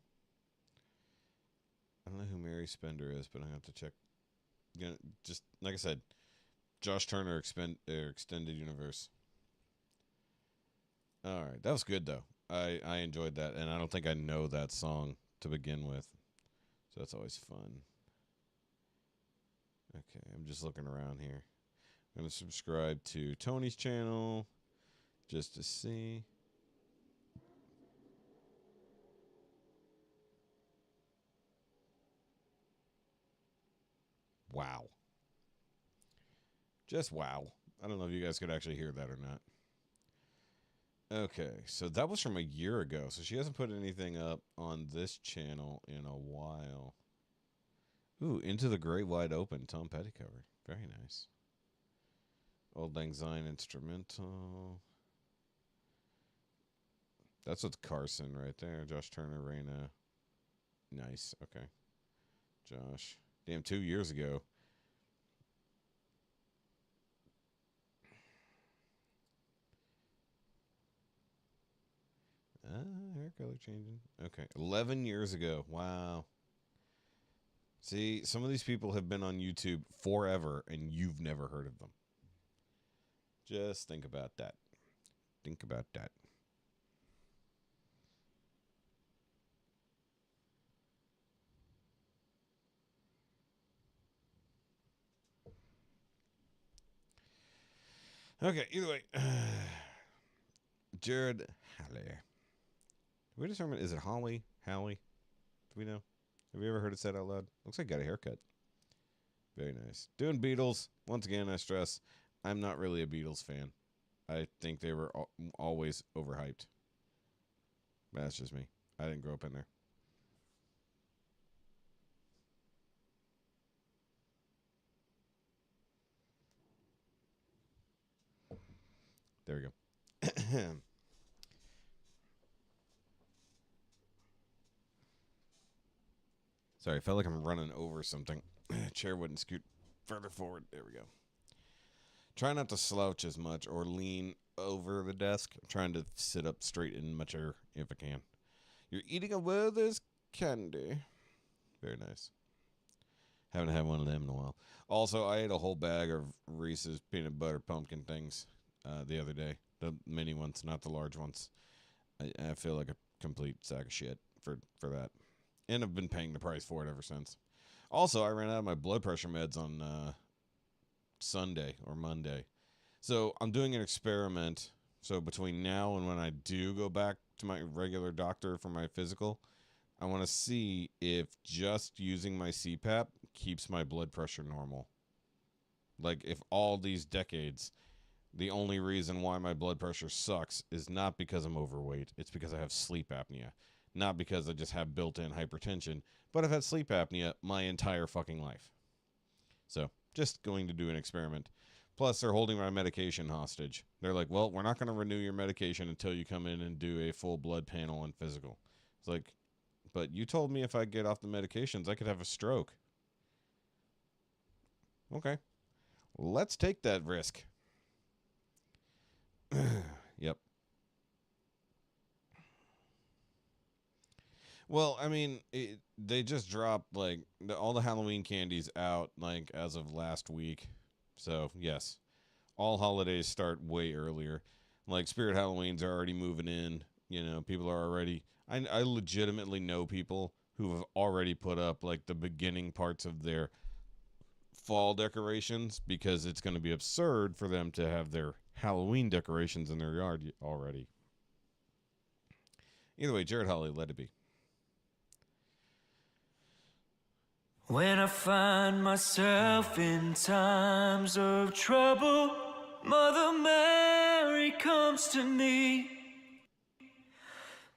I don't know who Mary Spender is, but I have to check. You know, just like I said, Josh Turner Extended Universe. All right, that was good though. I enjoyed that, and I don't think I know that song to begin with, so that's always fun. Okay, I'm just looking around here. I'm gonna subscribe to Tony's channel just to see. Wow. Just wow. I don't know if you guys could actually hear that or not. Okay, so that was from a year ago. So she hasn't put anything up on this channel in a while. Ooh, Into the Great Wide Open, Tom Petty cover. Very nice. Old Lang Syne instrumental. That's with Carson right there. Josh Turner, Raina. Nice. Okay. Josh. Damn, 2 years ago. Hair color changing. Okay. 11 years ago. Wow. See, some of these people have been on YouTube forever and you've never heard of them. Just think about that. Think about that. Okay, either way. Jared Halley. Did we determine, is it Holly? Hallie? Do we know? Have you ever heard it said out loud? Looks like he got a haircut. Very nice. Doing Beatles. Once again, I stress, I'm not really a Beatles fan. I think they were always overhyped. That's just me. I didn't grow up in there. There we go. Sorry, I felt like I'm running over something. Chair wouldn't scoot further forward. There we go. Try not to slouch as much or lean over the desk. I'm trying to sit up straight in my chair if I can. You're eating a Werther's candy. Very nice. Haven't had one of them in a while. Also, I ate a whole bag of Reese's peanut butter pumpkin things the other day. The mini ones, not the large ones. I feel like a complete sack of shit for that. And I've been paying the price for it ever since. Also, I ran out of my blood pressure meds on Sunday or Monday. So I'm doing an experiment. So between now and when I do go back to my regular doctor for my physical, I want to see if just using my CPAP keeps my blood pressure normal. Like if all these decades, the only reason why my blood pressure sucks is not because I'm overweight. It's because I have sleep apnea. Not because I just have built-in hypertension, but I've had sleep apnea my entire fucking life. So, just going to do an experiment. Plus, they're holding my medication hostage. They're like, well, we're not going to renew your medication until you come in and do a full blood panel and physical. It's like, but you told me if I get off the medications, I could have a stroke. Okay. Let's take that risk. Yep. Well, I mean, they just dropped, like, all the Halloween candies out, like, as of last week. So, yes. All holidays start way earlier. Like, Spirit Halloweens are already moving in. You know, people are already... I legitimately know people who have already put up, like, the beginning parts of their fall decorations because it's going to be absurd for them to have their Halloween decorations in their yard already. Either way, Jared Halley, let it be. When I find myself in times of trouble, Mother Mary comes to me,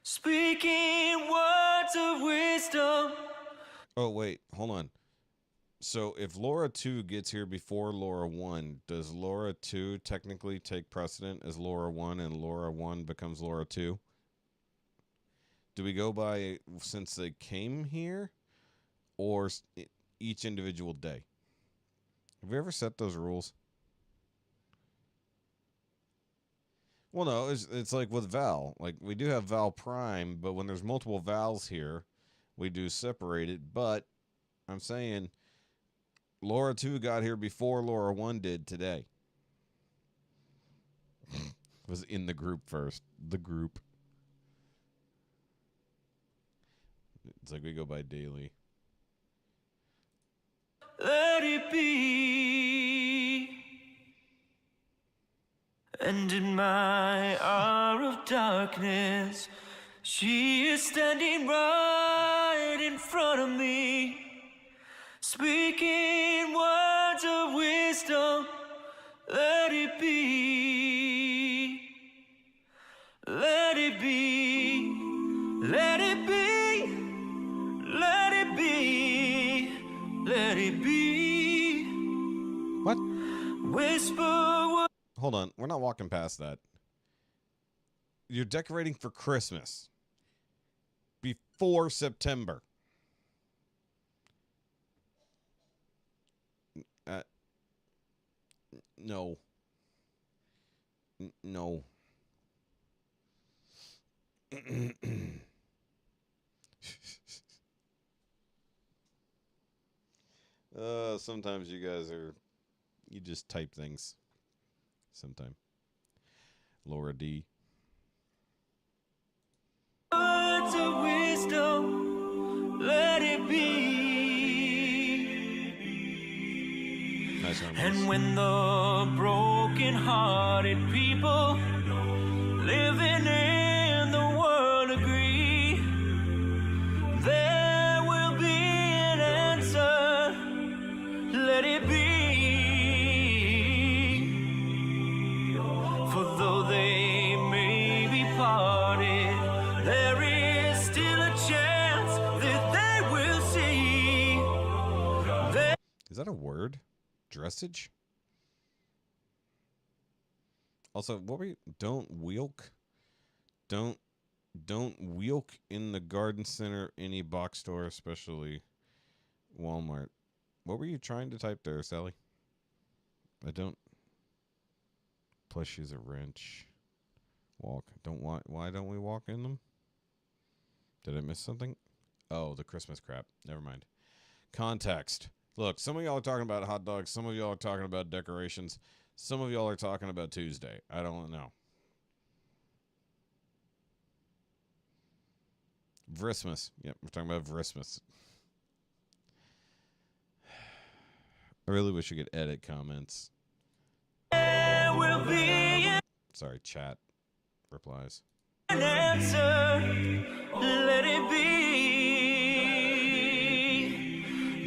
speaking words of wisdom. Oh, wait, hold on. So if Laura 2 gets here before Laura 1, does Laura 2 technically take precedent as Laura 1 and Laura 1 becomes Laura 2? Do we go by since they came here? Or each individual day? Have we ever set those rules? Well, no, it's like with Val. Like, we do have Val Prime, but when there's multiple Vals here, we do separate it. But I'm saying Laura 2 got here before Laura 1 did today. Was in the group first. The group. It's like we go by daily. Let it be. And in my hour of darkness, she is standing right in front of me, speaking words of wisdom. Let it be. Let it be. Let it be. Let it be. Let it be. What? Whisper. Hold on. We're not walking past that. You're decorating for Christmas. Before September. No. No. Sometimes you guys you just type things. Sometime. Laura D. Words of wisdom, let it be. Nice one. And when the broken-hearted people living in the world agree, there will be an answer. Let it be. For though they may be parted, there is still a chance that they will see. Is that a word? Dressage? Also, what were you? Don't wheelk? Don't wheelk in the garden center, any box store, especially Walmart. What were you trying to type there, Sally? I don't. Plus, use a wrench. Walk. Why don't we walk in them? Did I miss something? Oh, the Christmas crap. Never mind. Context. Look, some of y'all are talking about hot dogs. Some of y'all are talking about decorations. Some of y'all are talking about Tuesday. I don't know. Christmas. Yep, we're talking about Christmas. I really wish you could edit comments. There will be Sorry, chat replies. an answer. Let it be.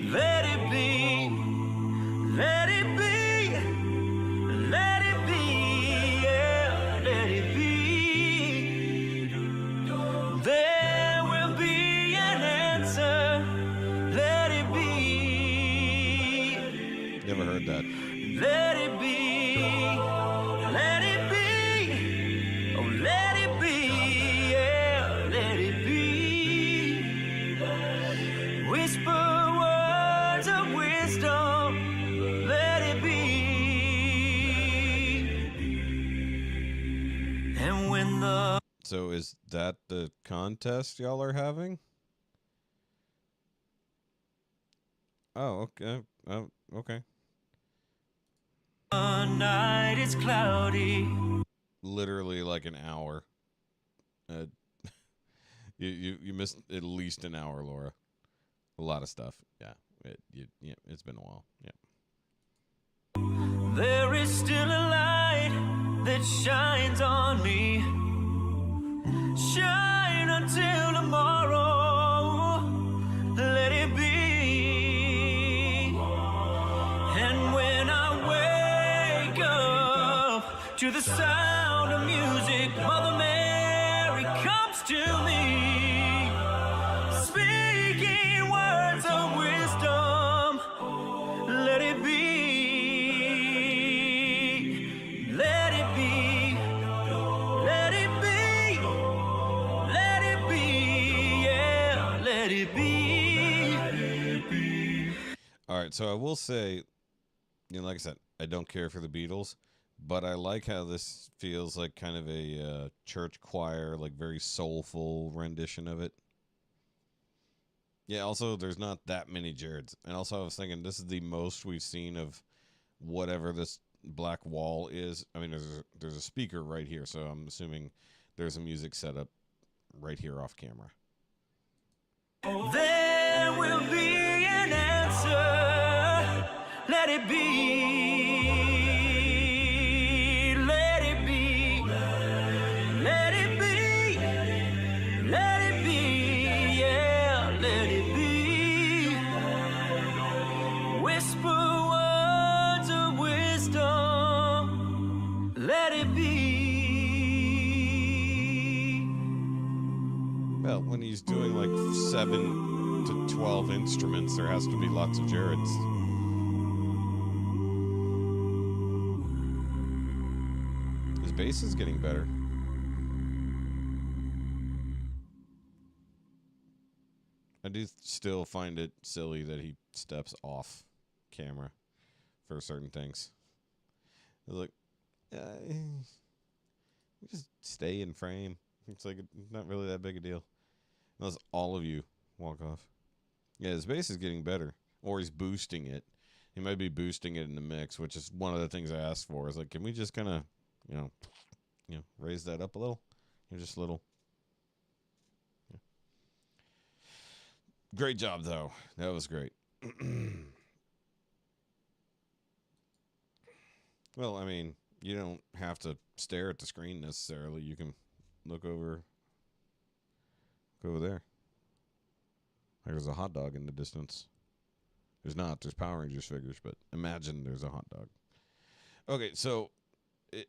Let it be. Let it be. Let it be. Yeah, let it be. There will be an answer. Let it be. Never heard that. Let it be. Let it be. Oh, let it be. Yeah, let it be. Whisper words of wisdom. Let it be. And when the So is that the contest y'all are having? Oh, okay. Oh, okay. night is cloudy. Literally like an hour. You missed at least an hour, Laura. A lot of stuff. Yeah. It's been a while. Yeah. There is still a light that shines on me. Shine until tomorrow. Let it be. And when I wake up to the sound of music, Mother Mary comes to me, speaking words of wisdom. Let it be. Let it be. Let it be. Let it be. Yeah, let it be. All right, so I will say, like I said, I don't care for the Beatles, but I like how this feels like kind of a church choir, like very soulful rendition of it. Yeah, also, there's not that many Jareds. And also, I was thinking, this is the most we've seen of whatever this black wall is. I mean, there's a speaker right here, so I'm assuming there's a music setup right here off camera. There will be an answer. Let it be. Let it be. Let it be. Let it be. Yeah, let it be. Whisper words of wisdom. Let it be. Well, when he's doing like 7 to 12 instruments, there has to be lots of Jareds. His bass is getting better. I do still find it silly that he steps off camera for certain things. Like, just stay in frame. It's like not really that big a deal. Unless all of you walk off. Yeah, his bass is getting better. or he's boosting it. He might be boosting it in the mix, which is one of the things I asked for. Is like, can we just kind of, raise that up a little? Just a little. Yeah. Great job, though. That was great. Well, I mean, you don't have to stare at the screen necessarily. You can look over. Go over there. There's a hot dog in the distance. There's not. There's Power Rangers figures, but imagine there's a hot dog. Okay, so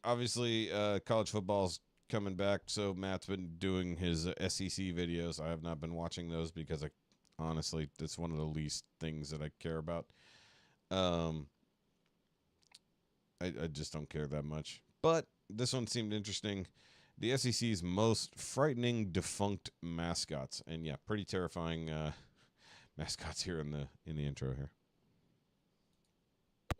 obviously college football's coming back. So Matt's been doing his SEC videos. I have not been watching those because honestly, that's one of the least things that I care about. I just don't care that much. But this one seemed interesting. The SEC's most frightening defunct mascots, and yeah, pretty terrifying mascots here in the intro here.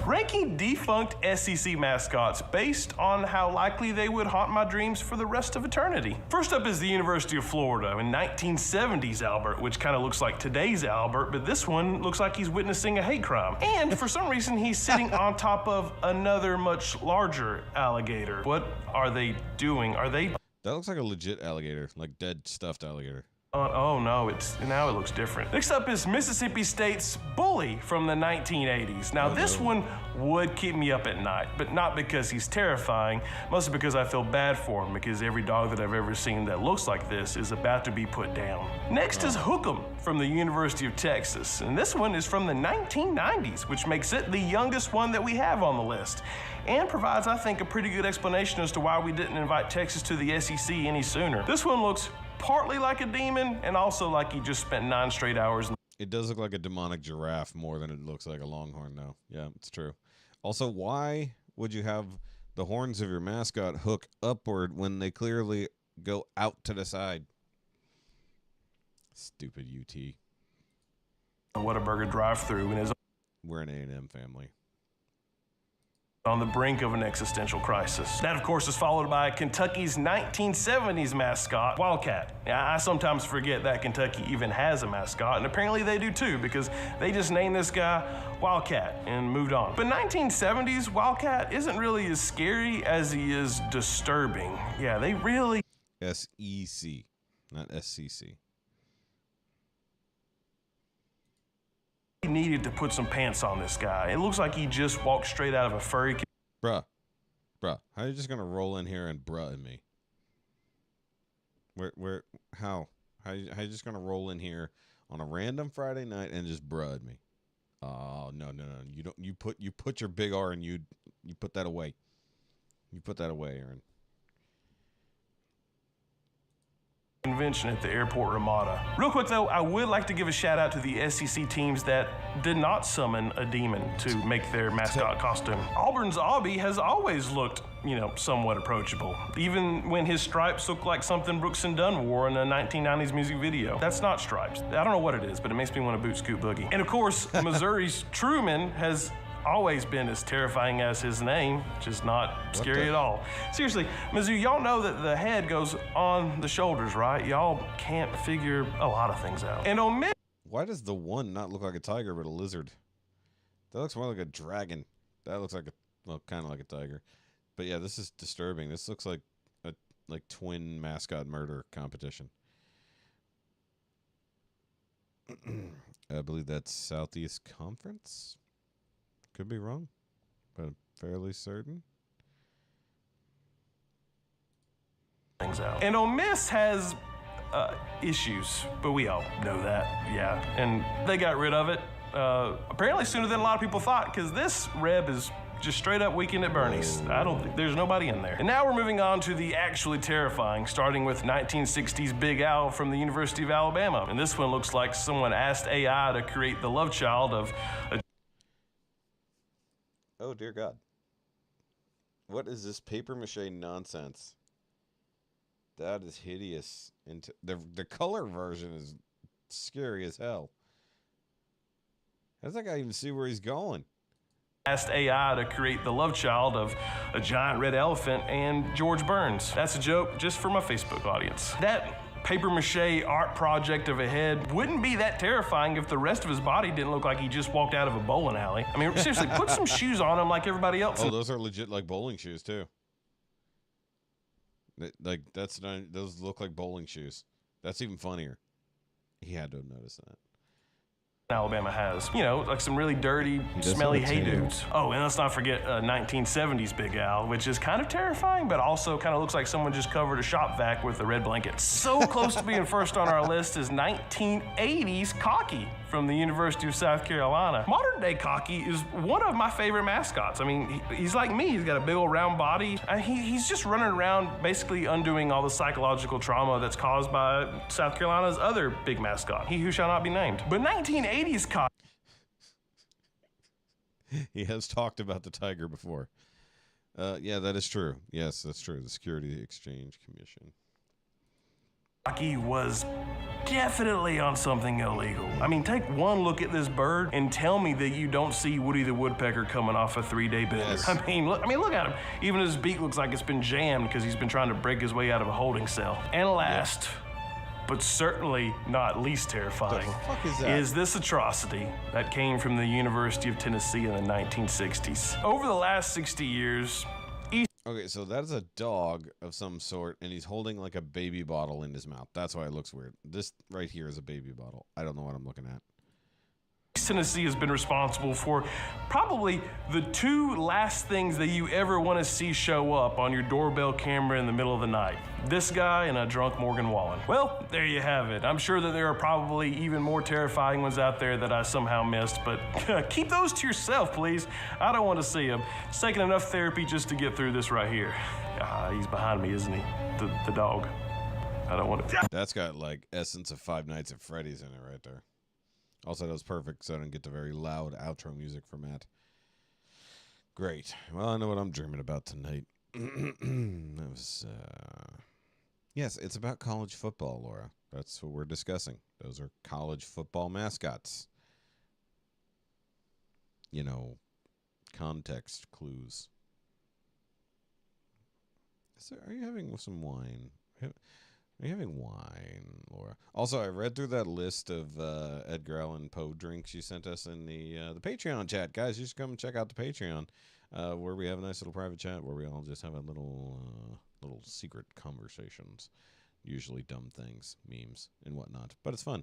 Ranking defunct SEC mascots based on how likely they would haunt my dreams for the rest of eternity. First up is the University of Florida in 1970s Albert, which kind of looks like today's Albert, but this one looks like he's witnessing a hate crime. And for some reason, he's sitting on top of another much larger alligator. What are they doing? That looks like a legit alligator, like dead stuffed alligator. Oh no, now it looks different. Next up is Mississippi State's Bully from the 1980s. Now this one would keep me up at night, but not because he's terrifying, mostly because I feel bad for him, because every dog that I've ever seen that looks like this is about to be put down. Next is Hook'em from the University of Texas, and this one is from the 1990s, which makes it the youngest one that we have on the list, and provides, I think, a pretty good explanation as to why we didn't invite Texas to the SEC any sooner. This one looks partly like a demon, and also like he just spent 9 straight hours. It does look like a demonic giraffe more than it looks like a longhorn, though. Yeah, it's true. Also, why would you have the horns of your mascot hook upward when they clearly go out to the side? Stupid UT. Whataburger drive-thru and is We're an A&M family. On the brink of an existential crisis. That, of course, is followed by Kentucky's 1970s mascot, Wildcat. Now, I sometimes forget that Kentucky even has a mascot, and apparently they do too, because they just named this guy Wildcat and moved on. But 1970s Wildcat isn't really as scary as he is disturbing. Yeah, they really... SEC, not SCC. Needed to put some pants on this guy. It looks like he just walked straight out of a furry... Bruh, how are you just gonna roll in here and bruh at me? How you just gonna roll in here on a random Friday night and just bruh at me? Oh, no, you don't. You put your big R and you put that away. You put that away, Aaron. Convention at the airport Ramada. Real quick though, I would like to give a shout out to the SEC teams that did not summon a demon to make their mascot costume. Auburn's Aubie has always looked, somewhat approachable, even when his stripes look like something Brooks and Dunn wore in a 1990s music video. That's not stripes. I don't know what it is, but it makes me want to boot Scoot Boogie. And of course, Missouri's Truman has always been as terrifying as his name, which is not scary at all. Seriously, Mizzou, y'all know that the head goes on the shoulders, right? Y'all can't figure a lot of things out. And on why does the one not look like a tiger but a lizard? That looks more like a dragon. That looks like kind of like a tiger. But yeah, this is disturbing. This looks like a twin mascot murder competition. I believe that's Southeast Conference. Could be wrong, but I'm fairly certain. Things out. And Ole Miss has issues, but we all know that, yeah. And they got rid of it apparently sooner than a lot of people thought, because this Reb is just straight up Weekend at Bernie's. I don't think there's nobody in there. And now we're moving on to the actually terrifying, starting with 1960s Big Al from the University of Alabama. And this one looks like someone asked AI to create the love child of a... Oh, dear God. What is this paper mache nonsense? That is hideous. And the color version is scary as hell. How does that guy even see where he's going? Asked AI to create the love child of a giant red elephant and George Burns. That's a joke just for my Facebook audience. That paper mache art project of a head wouldn't be that terrifying if the rest of his body didn't look like he just walked out of a bowling alley. I mean, seriously, put some shoes on him like everybody else. Oh, those are legit like bowling shoes too. Like that's not, those look like bowling shoes. That's even funnier. He had to have noticed that. Alabama has. You know, like some really dirty, smelly hay dudes. Oh, and let's not forget 1970s Big Al, which is kind of terrifying, but also kind of looks like someone just covered a shop vac with a red blanket. So close to being first on our list is 1980s Cocky from the University of South Carolina. Modern day Cocky is one of my favorite mascots. I mean, he's like me. He's got a big old round body. He's just running around basically undoing all the psychological trauma that's caused by South Carolina's other big mascot, he who shall not be named. But 1980s Cocky. He has talked about the tiger before. Yeah, that is true. Yes, that's true. The Security Exchange Commission. Cocky was definitely on something illegal. I mean, take one look at this bird and tell me that you don't see Woody the Woodpecker coming off a 3-day bender. Yes. I mean, look at him. Even his beak looks like it's been jammed because he's been trying to break his way out of a holding cell. And last, but certainly not least terrifying, The fuck is that? is this atrocity that came from the University of Tennessee in the 1960s. Over the last 60 years, Okay, so that is a dog of some sort, and he's holding like a baby bottle in his mouth. That's why it looks weird. This right here is a baby bottle. I don't know what I'm looking at. Tennessee has been responsible for probably the 2 last things that you ever want to see show up on your doorbell camera in the middle of the night. This guy and a drunk Morgan Wallen. Well, there you have it. I'm sure that there are probably even more terrifying ones out there that I somehow missed, but keep those to yourself, please. I don't want to see them. It's taken enough therapy just to get through this right here. He's behind me, isn't he? The dog. I don't want to. That's got like essence of Five Nights at Freddy's in it right there. Also, that was perfect, so I didn't get the very loud outro music for Matt. Great. Well, I know what I'm dreaming about tonight. That was, yes, it's about college football, Laura. That's what we're discussing. Those are college football mascots. You know, context clues. Are you having some wine? Are you having wine, Laura? Also, I read through that list of Edgar Allan Poe drinks you sent us in the Patreon chat. Guys, you should come and check out the Patreon, where we have a nice little private chat where we all just have a little secret conversations. Usually dumb things, memes, and whatnot. But it's fun.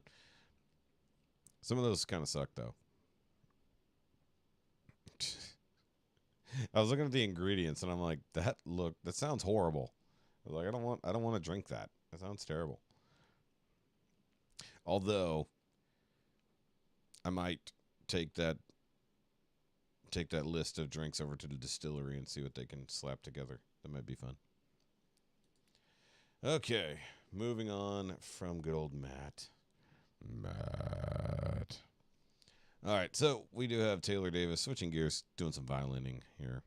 Some of those kind of suck, though. I was looking at the ingredients, and I'm like, that sounds horrible. I was like, I don't want to drink that. That sounds terrible. Although, I might take that list of drinks over to the distillery and see what they can slap together. That might be fun. Okay, moving on from good old Matt. All right, so we do have Taylor Davis switching gears, doing some violining here.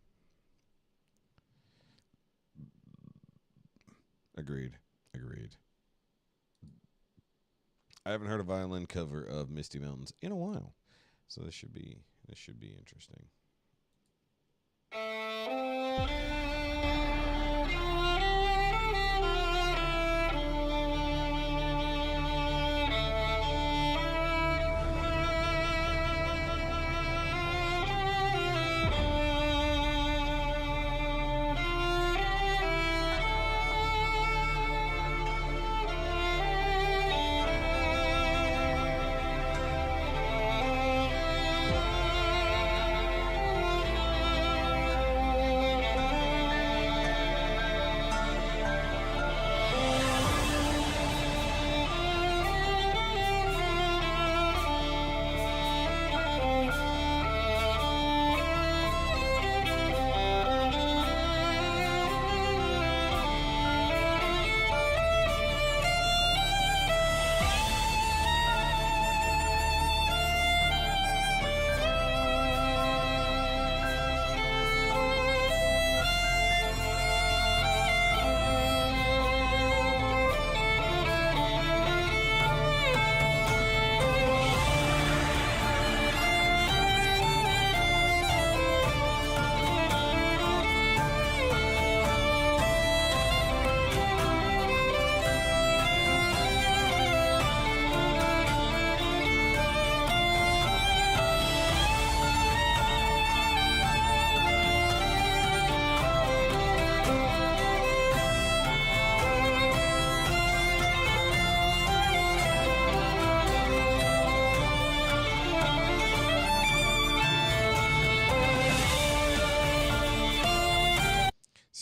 Agreed. I haven't heard a violin cover of Misty Mountains in a while, so this should be interesting.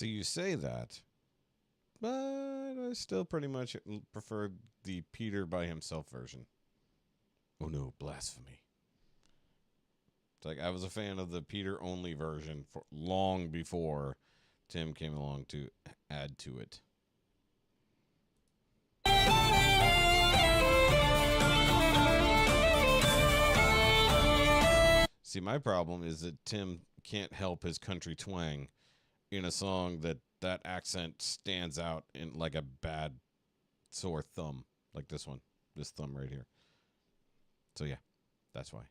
So you say that, but I still pretty much prefer the Peter by himself version. Oh no, blasphemy. It's like I was a fan of the Peter only version for long before Tim came along to add to it. See, my problem is that Tim can't help his country twang in a song that accent stands out in like a bad sore thumb, like this one, this thumb right here. So yeah, that's why.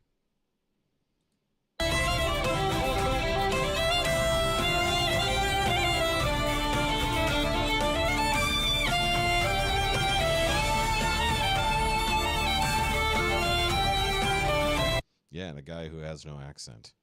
Yeah, and a guy who has no accent.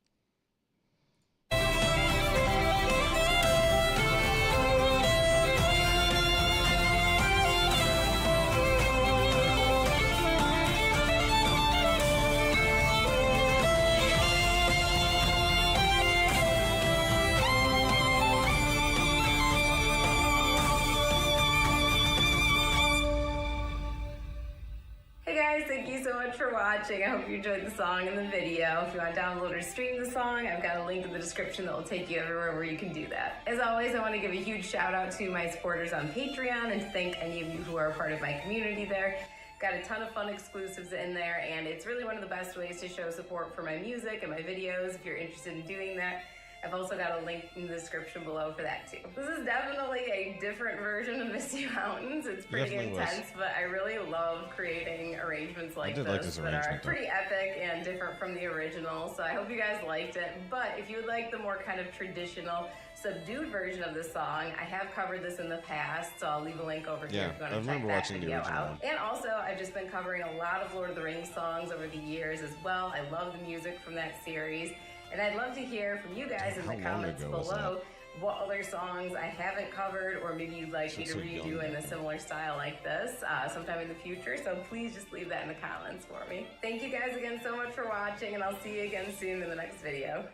Hey guys, thank you so much for watching. I hope you enjoyed the song and the video. If you want to download or stream the song, I've got a link in the description that will take you everywhere where you can do that. As always, I want to give a huge shout out to my supporters on Patreon and to thank any of you who are a part of my community there. Got a ton of fun exclusives in there, and it's really one of the best ways to show support for my music and my videos if you're interested in doing that. I've also got a link in the description below for that too. This is definitely a different version of Misty Mountains. It's pretty intense, but I really love creating arrangements like this that are pretty epic and different from the original. So I hope you guys liked it. But if you would like the more kind of traditional, subdued version of this song, I have covered this in the past, so I'll leave a link over here if you want to check that video out. And also, I've just been covering a lot of Lord of the Rings songs over the years as well. I love the music from that series. And I'd love to hear from you guys in the comments below what other songs I haven't covered, or maybe you'd like me to redo in a similar style like this sometime in the future. So please just leave that in the comments for me. Thank you guys again so much for watching, and I'll see you again soon in the next video.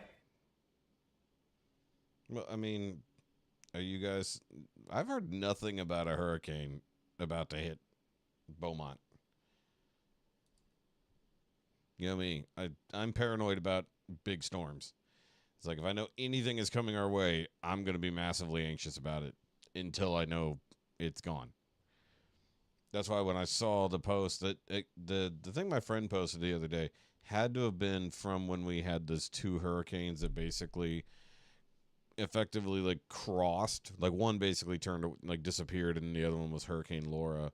Well, I mean, are you guys... I've heard nothing about a hurricane about to hit Beaumont. You know me. I'm paranoid about big storms. It's like if I know anything is coming our way, I'm going to be massively anxious about it until I know it's gone. That's why when I saw the post, that the thing my friend posted the other day had to have been from when we had those two hurricanes that basically effectively like crossed. Like one basically turned, like disappeared, and the other one was Hurricane Laura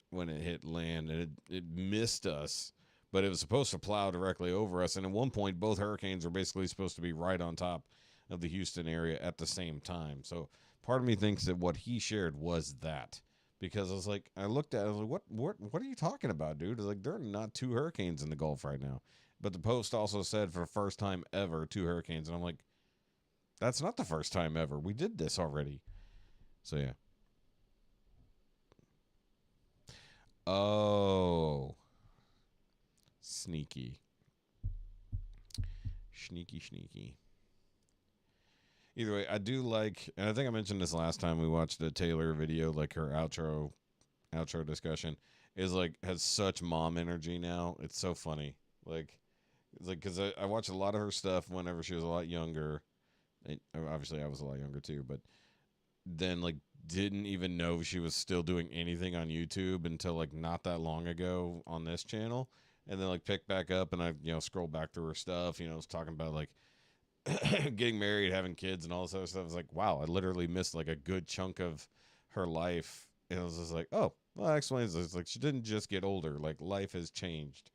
when it hit land, and it missed us. But it was supposed to plow directly over us. And at one point, both hurricanes were basically supposed to be right on top of the Houston area at the same time. So part of me thinks that what he shared was that. Because I was like, I looked at it, I was like, what are you talking about, dude? I was like, there are not two hurricanes in the Gulf right now. But the post also said for the first time ever, two hurricanes. And I'm like, that's not the first time ever. We did this already. So, yeah. Oh. Sneaky. Sneaky. Either way, I do like, and I think I mentioned this last time we watched the Taylor video, like her outro discussion is like, has such mom energy now. It's so funny. Like, it's like, cause I watched a lot of her stuff whenever she was a lot younger. And obviously I was a lot younger too, but then like didn't even know she was still doing anything on YouTube until like not that long ago on this channel. And then like picked back up, and I, scrolled back through her stuff, was talking about like getting married, having kids, and all this other stuff. I was like, wow, I literally missed like a good chunk of her life. And I was just like, oh, well, that explains this. Like, she didn't just get older. Like, life has changed.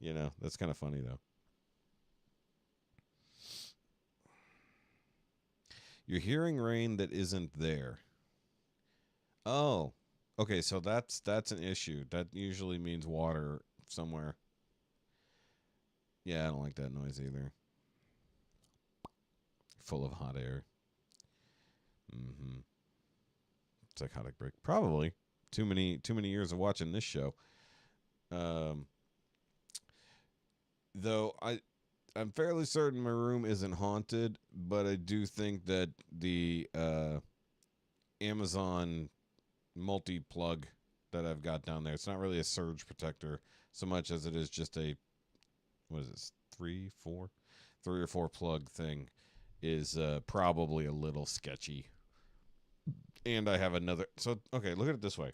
That's kind of funny though. You're hearing rain that isn't there. Oh, okay. So that's an issue. That usually means water somewhere. Yeah, I don't like that noise either. Full of hot air. Psychotic break. Probably. Too many years of watching this show. Though I'm fairly certain my room isn't haunted, but I do think that the Amazon multi-plug that I've got down there. It's not really a surge protector so much as it is just a, what is this, 3 or 4 plug thing is probably a little sketchy. And I have another, so, okay, look at it this way.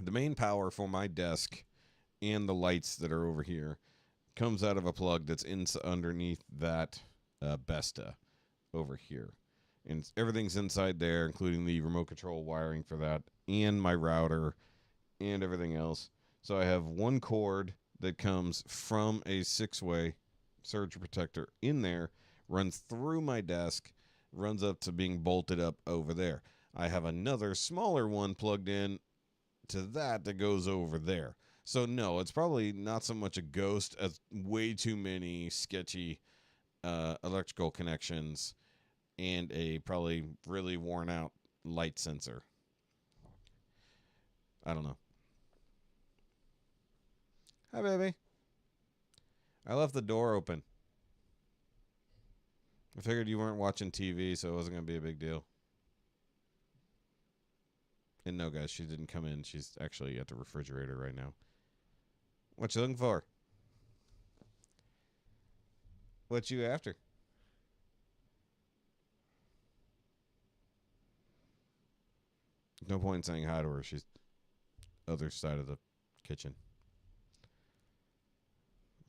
The main power for my desk and the lights that are over here comes out of a plug that's underneath that Besta over here. And everything's inside there, including the remote control wiring for that, and my router, and everything else. So I have one cord that comes from a 6-way surge protector in there, runs through my desk, runs up to being bolted up over there. I have another smaller one plugged in to that goes over there. So no, it's probably not so much a ghost as way too many sketchy electrical connections and a probably really worn out light sensor. I don't know. Hi, baby. I left the door open. I figured you weren't watching TV, so it wasn't going to be a big deal. And no, guys, she didn't come in. She's actually at the refrigerator right now. What you looking for? What you after? No point in saying hi to her. She's other side of the kitchen.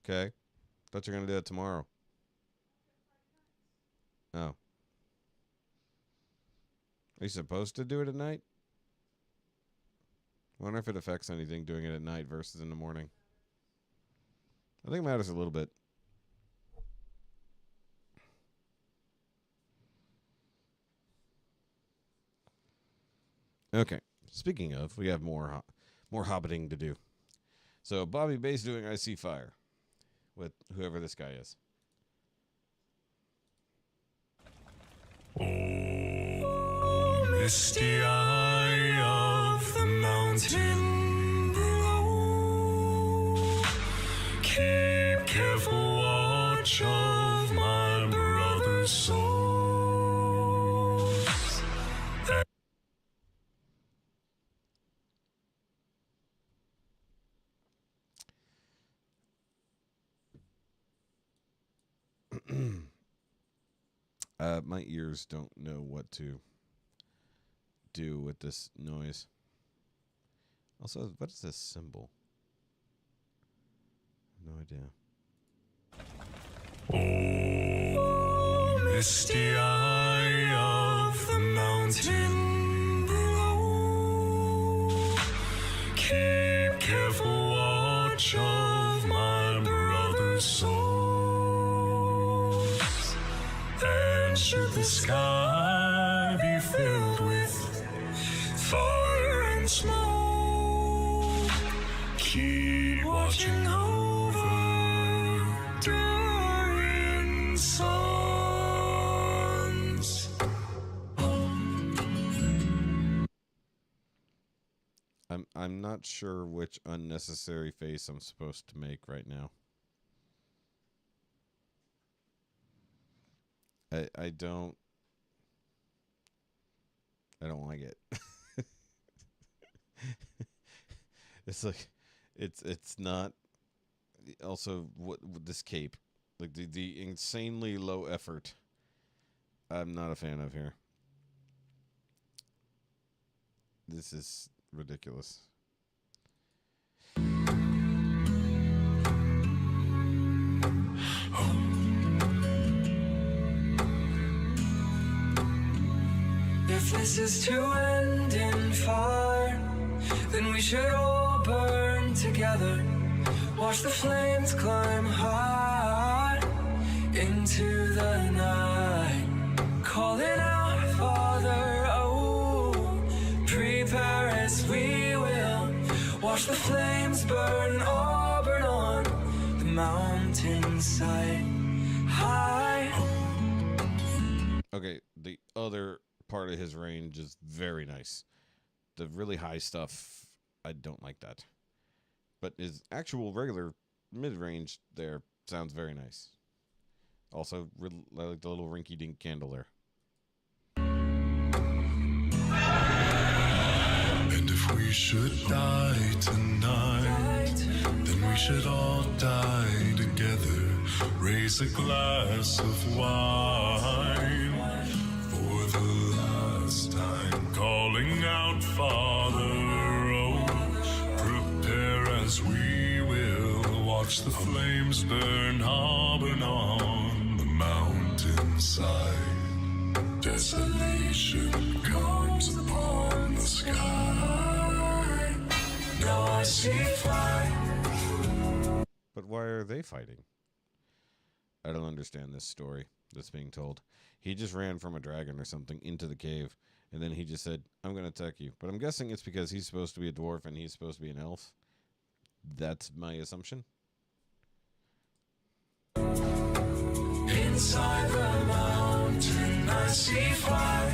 Okay. Thought you were going to do that tomorrow. Oh. Are you supposed to do it at night? I wonder if it affects anything doing it at night versus in the morning. I think it matters a little bit. Okay. Speaking of, we have more hobbiting to do. So Bobby Bay's doing I See Fire with whoever this guy is. Oh, misty eye of the mountain below, keep careful watch of my brother's souls. My ears don't know what to do with this noise. Also, what is this symbol? No idea. Oh, misty eye of the mountain below, keep careful watch of my brother's souls. And should the sky be filled with fire and smoke, keep watching over during suns. I'm not sure which unnecessary face I'm supposed to make right now. I don't like it. It's like it's not. Also, what with this cape, like the insanely low effort, I'm not a fan of here. This is ridiculous. If this is to end in fire, then we should all burn together. Watch the flames climb high into the night, calling out, Father, oh, prepare as we will. Watch the flames burn on the mountainside high. Okay, the other part of his range is very nice. The really high stuff, I don't like that. But his actual regular mid-range there sounds very nice. Also, I like the little rinky-dink candle there. If we should die tonight, then we should all die together. Raise a glass of wine for the last time. Calling out, Father, oh, prepare as we will watch the flames burn Auburn on the mountainside. Desolation comes upon the sky. Now I see fire. But why are they fighting? I don't understand this story that's being told. He just ran from a dragon or something into the cave, and then he just said, I'm going to attack you. But I'm guessing it's because he's supposed to be a dwarf and he's supposed to be an elf. That's my assumption. Inside the mountain I see fire,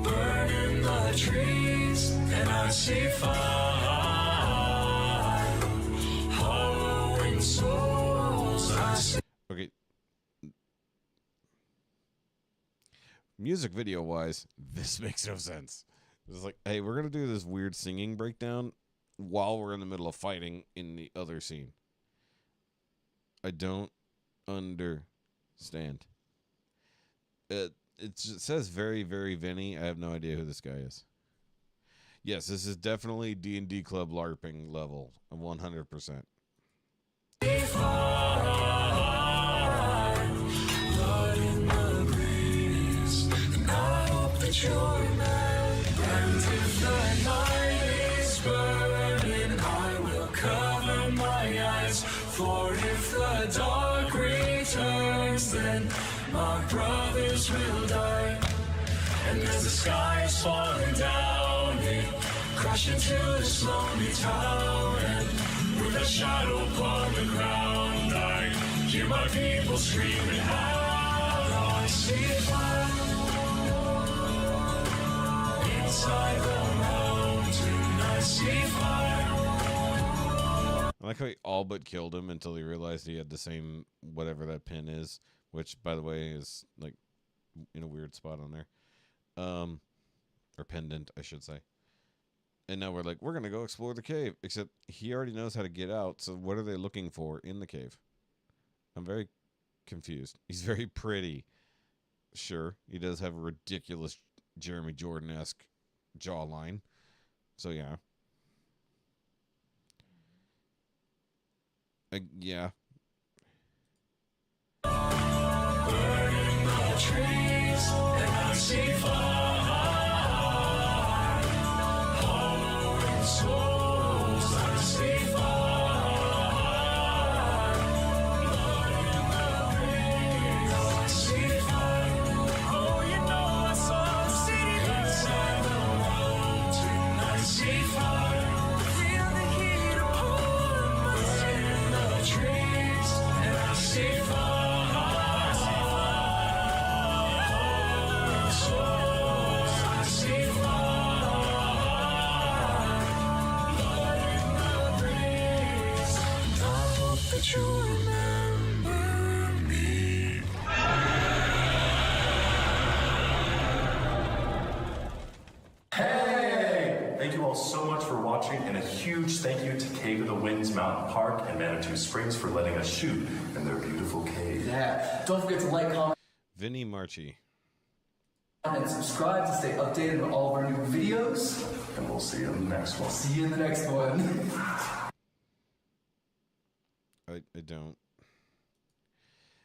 burning the trees, and I see fire, hollowing souls I see. Okay. Music video wise, this makes no sense. It's like, hey, we're going to do this weird singing breakdown while we're in the middle of fighting in the other scene. I don't understand. It says very, very Vinny. I have no idea who this guy is. Yes, this is definitely D&D Club LARPing level of 100%. Blood in the breeze, and I hope that you'll remember. And if the night is burning, I will cover my eyes. For if the dark returns, then my brothers will die. And as the sky is falling down, it crash into this lonely town. And with a shadow upon the ground, I hear my people screaming out. I see fire inside the mountain. I see fire. I like how he all but killed him until he realized he had the same whatever that pin is, which, by the way, is like in a weird spot on there. Or pendant, I should say. And now we're like, we're going to go explore the cave. Except he already knows how to get out, so what are they looking for in the cave? I'm very confused. He's very pretty. Sure, he does have a ridiculous Jeremy Jordan-esque jawline. So, yeah. Yeah. Burning the trees, and I see fire, hollowing souls. I see fire, blood in the breeze. I see fire. Oh, you know I saw the city inside the mountain. I see fire. Feel the heat upon my skin. The trees, and I see fire. That you remember me. Hey! Thank you all so much for watching, and a huge thank you to Cave of the Winds Mountain Park and Manitou Springs for letting us shoot in their beautiful cave. Yeah. Don't forget to like, comment, Vinny Marchi. and subscribe to stay updated on all of our new videos. And we'll see you in the next one. See you in the next one. I don't.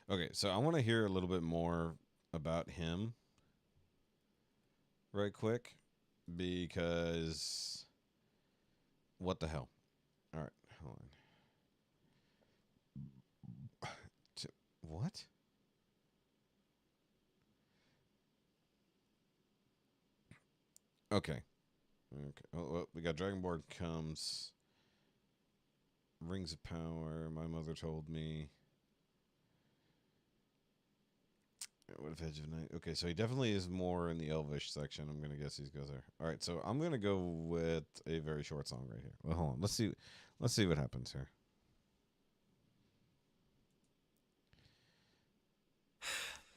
Okay, so I want to hear a little bit more about him right quick, because what the hell? All right, hold on. What? Okay. Well, we got Dragonborn comes. Rings of Power, my mother told me. What if Edge of Night? Okay, so he definitely is more in the Elvish section. I'm gonna guess he goes there. All right, so I'm gonna go with a very short song right here. Well, hold on. Let's see what happens here.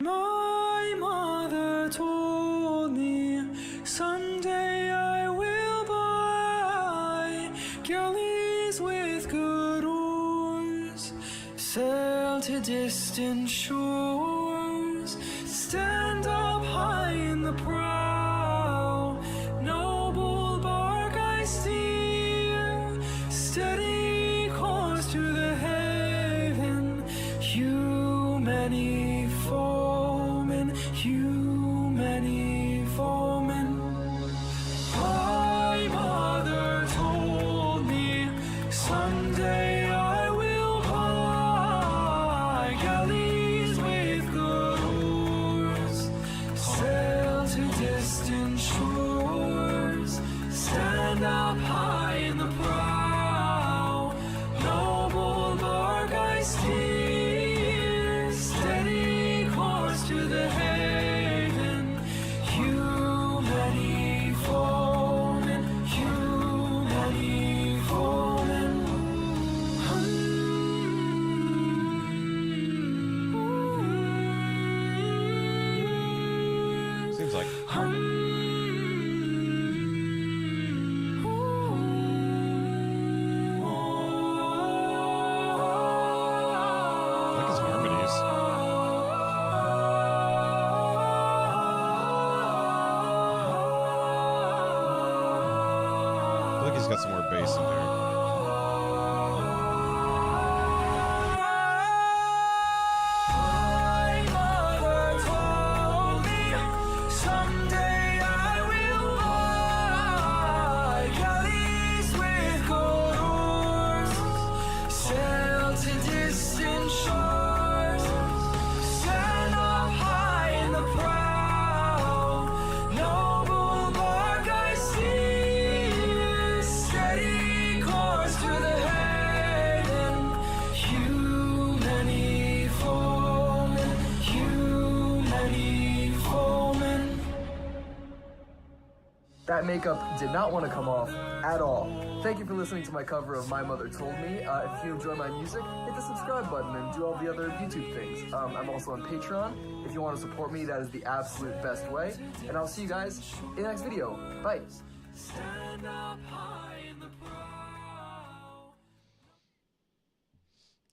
My mother told me someday sail to distant shores, stand up high in the prow, noble bark I steer, steady course to the haven, you many foemen, you many foemen. My mother told me someday I will buy galleys with good oars, sail to distant shores, stand up high in the prow, noble bark I steer, steady course to the haven, you many foemen, you many foemen. Seems like. I like his harmonies. I feel like he's got some more bass in there. My mother told me someday I will buy galleys with good oars, sail to distant shores, stand up high in the prow, noble bark I steer, steady course to the haven, you many foemen, you many foemen. That makeup did not want to come off at all. Thank you for listening to my cover of My Mother Told Me. If you enjoy my music, hit the subscribe button and do all the other YouTube things. I'm also on Patreon. If you want to support me, that is the absolute best way. And I'll see you guys in the next video. Bye. Stand up high in the prow.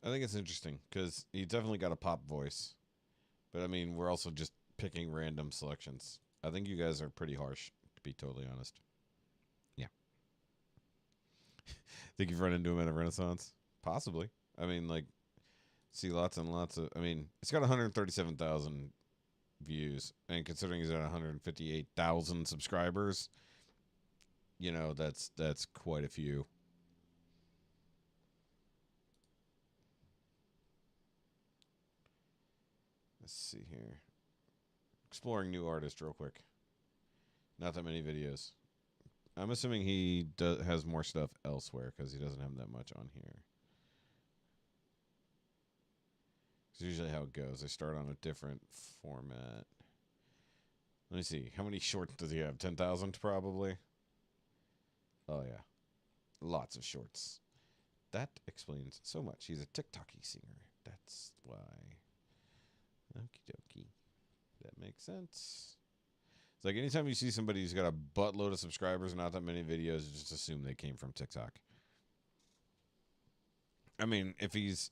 I think it's interesting because he definitely got a pop voice. But I mean, we're also just picking random selections. I think you guys are pretty harsh, to be totally honest. Yeah. Think you've run into him at a Renaissance? Possibly. I mean, like, see lots and lots of... I mean, it's got 137,000 views. And considering he's at 158,000 subscribers, you know, that's quite a few. Let's see here. Exploring new artists real quick. Not that many videos. I'm assuming he has more stuff elsewhere because he doesn't have that much on here. It's usually how it goes. They start on a different format. Let me see. How many shorts does he have? 10,000 probably? Oh, yeah. Lots of shorts. That explains so much. He's a TikTok-y singer. That's why. Okie dokie. That makes sense. It's like anytime you see somebody who's got a buttload of subscribers and not that many videos, just assume they came from TikTok. I mean, if he's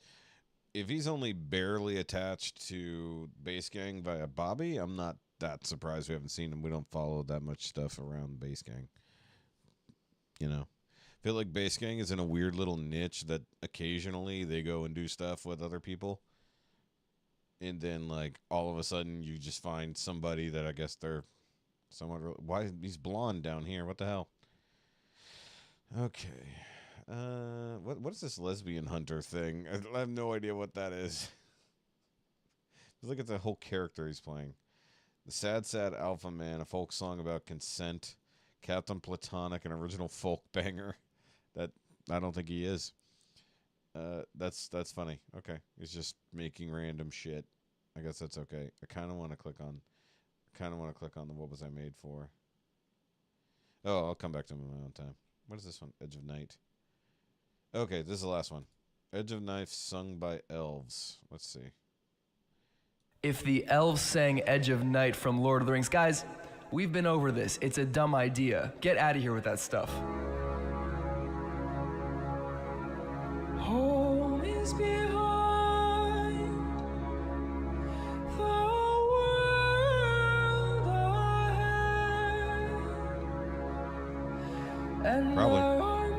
only barely attached to Bass Gang via Bobby, I'm not that surprised we haven't seen him. We don't follow that much stuff around Bass Gang. You know, I feel like Bass Gang is in a weird little niche that occasionally they go and do stuff with other people. And then, like, all of a sudden you just find somebody that I guess they're somewhat... Why? He's blonde down here. What the hell? Okay. What is this lesbian hunter thing? I have no idea what that is. Look at the whole character he's playing. The Sad Sad Alpha Man, a folk song about consent. Captain Platonic, an original folk banger. That I don't think he is. That's funny. Okay, he's just making random shit. I guess that's okay. I kind of want to click on the what was I made for. Oh, I'll come back to him in my own time. What is this one? Edge of Night. Okay, this is the last one. Edge of Night sung by elves. Let's see. If the elves sang Edge of Night from Lord of the Rings, guys, we've been over this. It's a dumb idea. Get out of here with that stuff. Home is behind And Probably. there are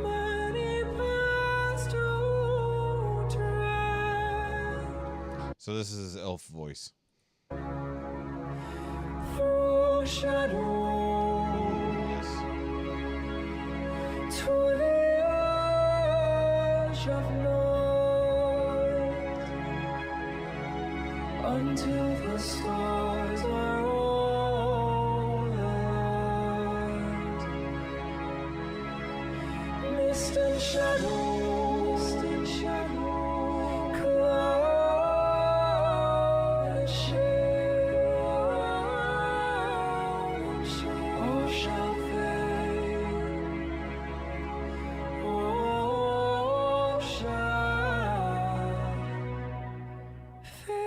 many paths to tread So this is his elf voice. through shadows to the edge of night until the stars are all alight. Mist and shadow, cloud and shade, all shall fade, all shall fade.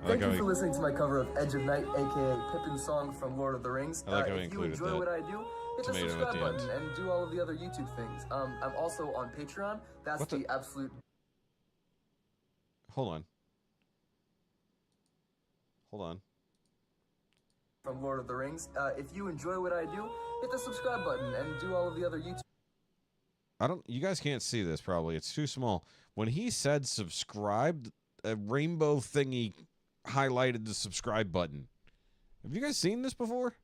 Thank you for listening to my cover of Edge of Night, aka Pippin's song from Lord of the Rings. I like how he If you included enjoy that what I do, hit the tomato at subscribe the button end. and do all of the other YouTube things. I'm also on Patreon. That's What the- the absolute Hold on. Hold on. from Lord of the Rings. If you enjoy what I do, hit the subscribe button and do all of the other YouTube. You guys can't see this probably. It's too small. When he said subscribe, a rainbow thingy highlighted the subscribe button. Have you guys seen this before?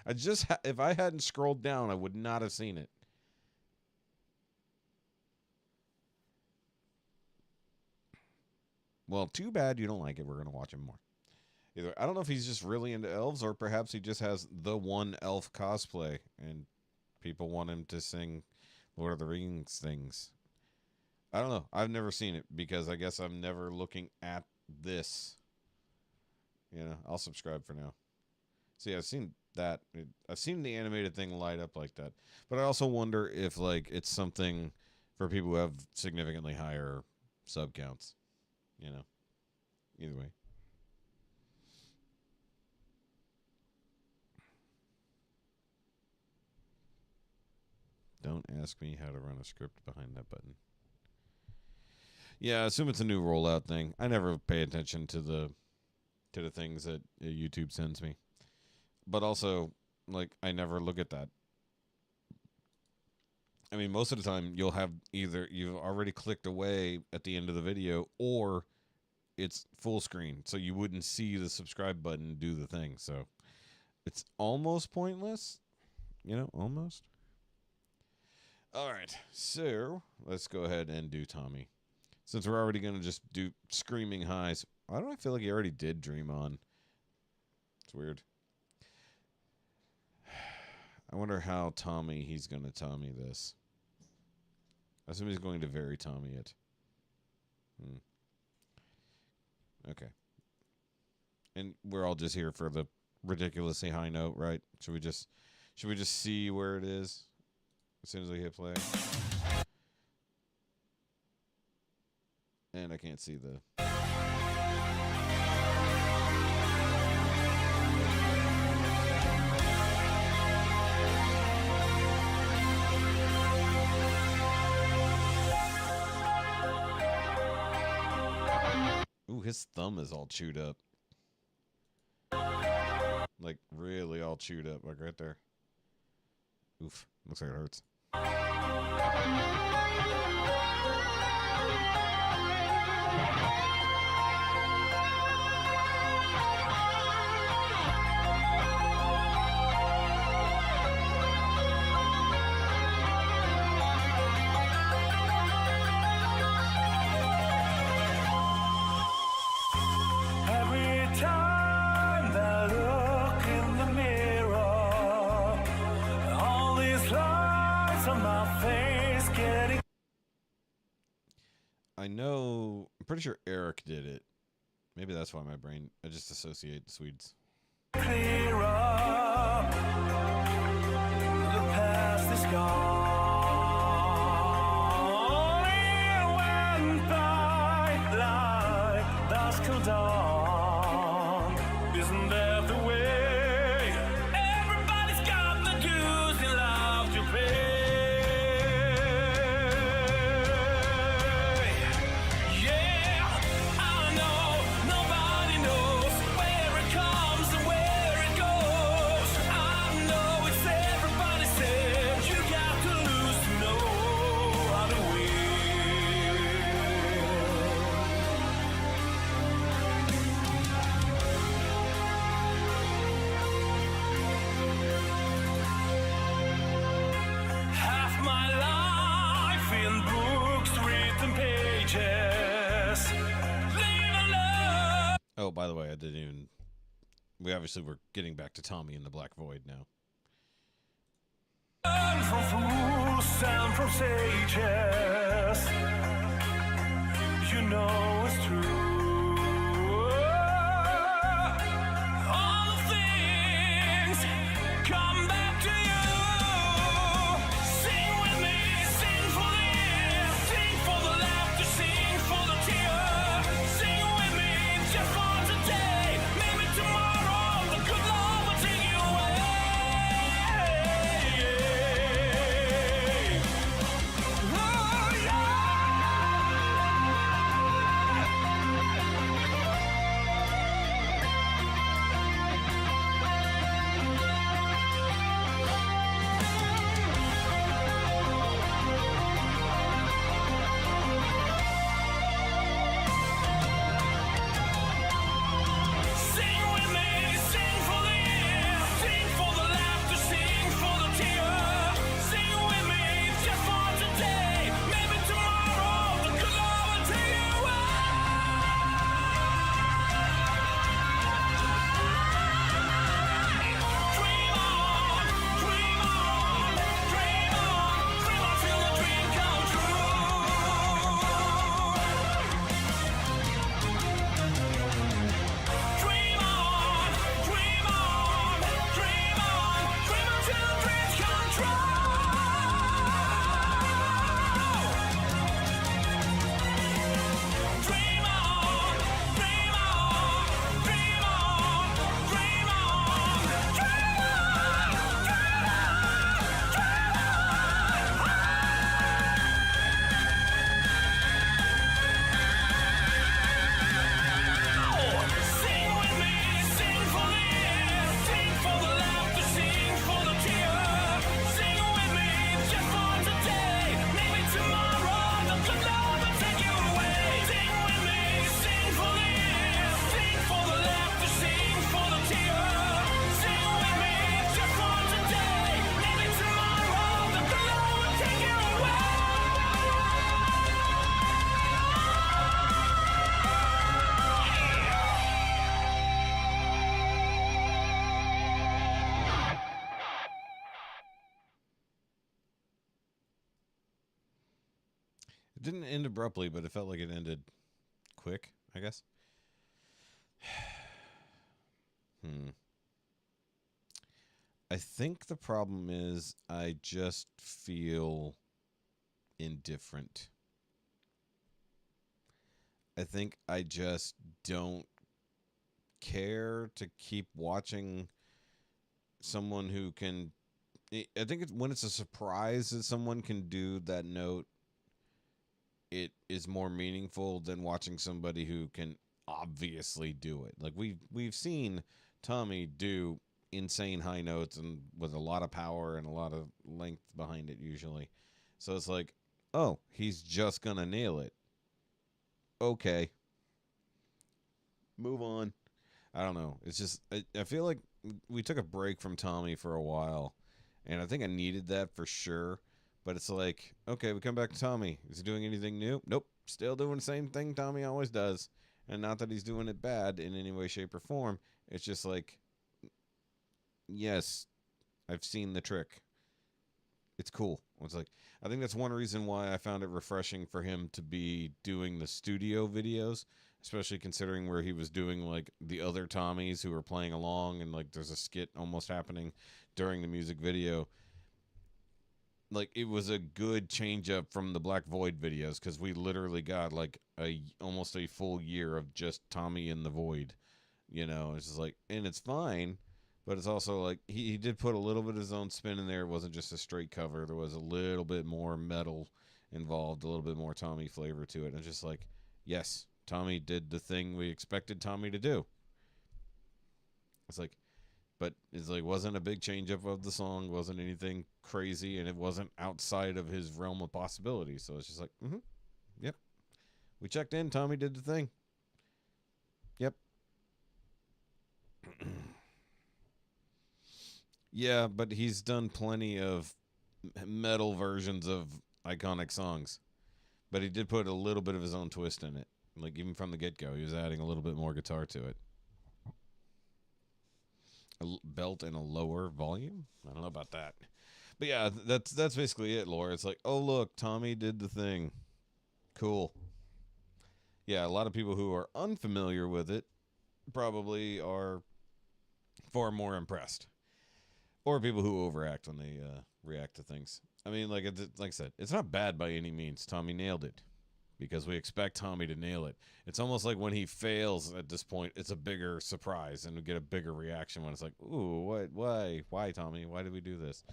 If I hadn't scrolled down, I would not have seen it. Well, too bad you don't like it. We're going to watch him more. Either I don't know if he's just really into elves or perhaps he just has the one elf cosplay and people want him to sing Lord of the Rings things. I don't know. I've never seen it because I guess I'm never looking at this. You know, I'll subscribe for now. See, I've seen that. I've seen the animated thing light up like that. But I also wonder if, like, it's something for people who have significantly higher sub counts. You know, either way. Don't ask me how to run a script behind that button. Yeah, I assume it's a new rollout thing. I never pay attention to the things that YouTube sends me. But also, like, I never look at that. I mean, most of the time, you'll have either you've already clicked away at the end of the video, or it's full screen, so you wouldn't see the subscribe button do the thing. So it's almost pointless, you know, almost. All right, so let's go ahead and do Tommy. Since we're already going to just do Screaming Highs. Why do I feel like he already did Dream On? It's weird. I wonder how Tommy he's going to Tommy this. I assume he's going to very Tommy it. Okay. And we're all just here for the ridiculously high note, right? Should we just see where it is as soon as we hit play? And I can't see the... Ooh, his thumb is all chewed up. Like, really all chewed up, like right there. Oof, looks like it hurts. Every time that I look in the mirror, all these lines on my face getting... I know, I'm pretty sure Eric did it. Maybe that's why my brain, I just associate the Swedes. clearer. The past is gone. It went by like dusk till dawn. Isn't that the way? Everybody's got the dues they love to pay. Yeah, I know nobody knows sages. Oh, by the way, I didn't even. We obviously were getting back to Tommy in the Black Void now. Learn from fools and from sages. You know it's true. All things come back to you. Sing with me, sing for the year, sing for the laughter, sing for the tear. Sing with me just for today. Maybe tomorrow the good Lord will take you away. Oh, yeah. Sing with me, sing for the year, sing for the laughter, sing for the tear. Sing with me just for today. Maybe tomorrow the good Lord will take you away. Dream on, dream on, dream on, dream on till the dream come true. Dream on, dream on, dream on, dream until dreams come true. Dream on, dream on, dream on, dream on, Sing with me, sing for the year, sing for the laughter, sing for the tear. Sing with me just for today. Maybe tomorrow the good Lord will take you away. Sing with me, sing for the year, sing for the laughter, sing for the tear. Sing with me just for today. Maybe tomorrow the good Lord will take you away. It didn't end abruptly, but it felt like it ended quick, I guess. I think the problem is I just feel indifferent. I think I just don't care to keep watching someone who can. I think when it's a surprise that someone can do that note, it is more meaningful than watching somebody who can obviously do it. Like we've seen Tommy do insane high notes and with a lot of power and a lot of length behind it usually. So it's like, oh, he's just gonna nail it. Okay. Move on. I don't know. It's just I feel like we took a break from Tommy for a while, and I think I needed that for sure. But it's like, okay, we come back to Tommy. Is he doing anything new? Nope. Still doing the same thing Tommy always does. And not that he's doing it bad in any way, shape, or form. It's just like, yes, I've seen the trick. It's cool. It's like, I think that's one reason why I found it refreshing for him to be doing the studio videos, especially considering where he was doing like the other Tommies who were playing along, and like there's a skit almost happening during the music video. Like, it was a good change up from the Black Void videos, because we literally got like almost a full year of just Tommy in the Void. You know, it's just like, and it's fine, but it's also like he did put a little bit of his own spin in there. It wasn't just a straight cover. There was a little bit more metal involved, a little bit more Tommy flavor to it. And it's just like, yes, Tommy did the thing we expected Tommy to do. It's like, but it's like, wasn't a big change up of the song, wasn't anything crazy, and it wasn't outside of his realm of possibility. So it's just like, yep. We checked in, Tommy did the thing. Yep. Yeah, but he's done plenty of metal versions of iconic songs. But he did put a little bit of his own twist in it. Like, even from the get-go, he was adding a little bit more guitar to it. Belt in a lower volume? I don't know about that. But yeah, that's basically it, Laura. It's like, oh, look, Tommy did the thing. Cool. Yeah, a lot of people who are unfamiliar with it probably are far more impressed. Or people who overact when they react to things. I mean, like I said, it's not bad by any means. Tommy nailed it. Because we expect Tommy to nail it. It's almost like when he fails at this point, it's a bigger surprise, and we get a bigger reaction when it's like, ooh, what, why, Tommy? Why did we do this?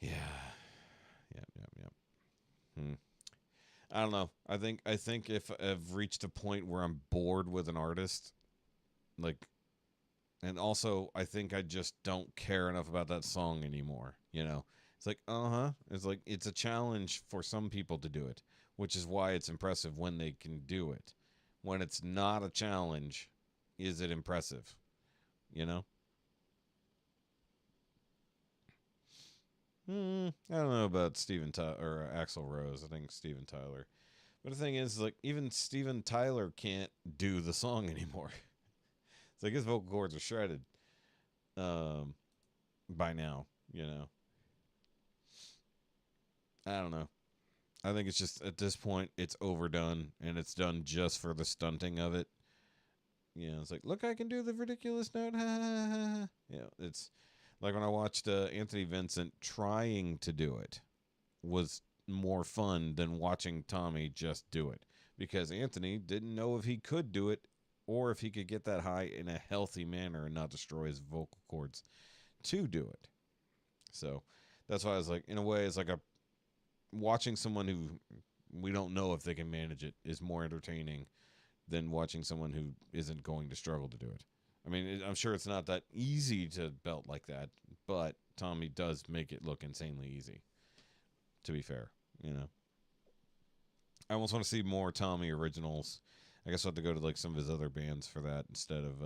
Yeah. I don't know. I think if I've reached a point where I'm bored with an artist, like, and also I think I just don't care enough about that song anymore. You know, it's like, it's like it's a challenge for some people to do it, which is why it's impressive when they can do it. When it's not a challenge, is it impressive? You know? I don't know about Steven Tyler or Axl Rose. I think Steven Tyler. But the thing is, like, even Steven Tyler can't do the song anymore. It's like his vocal cords are shredded by now, you know. I don't know. I think it's just, at this point, it's overdone, and it's done just for the stunting of it. You know, it's like, look, I can do the ridiculous note. Ha, ha, ha, ha. You know, it's like when I watched Anthony Vincent trying to do it was more fun than watching Tommy just do it. Because Anthony didn't know if he could do it or if he could get that high in a healthy manner and not destroy his vocal cords to do it. So that's why I was like, in a way, it's like watching someone who we don't know if they can manage it is more entertaining than watching someone who isn't going to struggle to do it. I mean, I'm sure it's not that easy to belt like that, but Tommy does make it look insanely easy, to be fair, you know. I almost want to see more Tommy originals. I guess I'll have to go to like some of his other bands for that instead of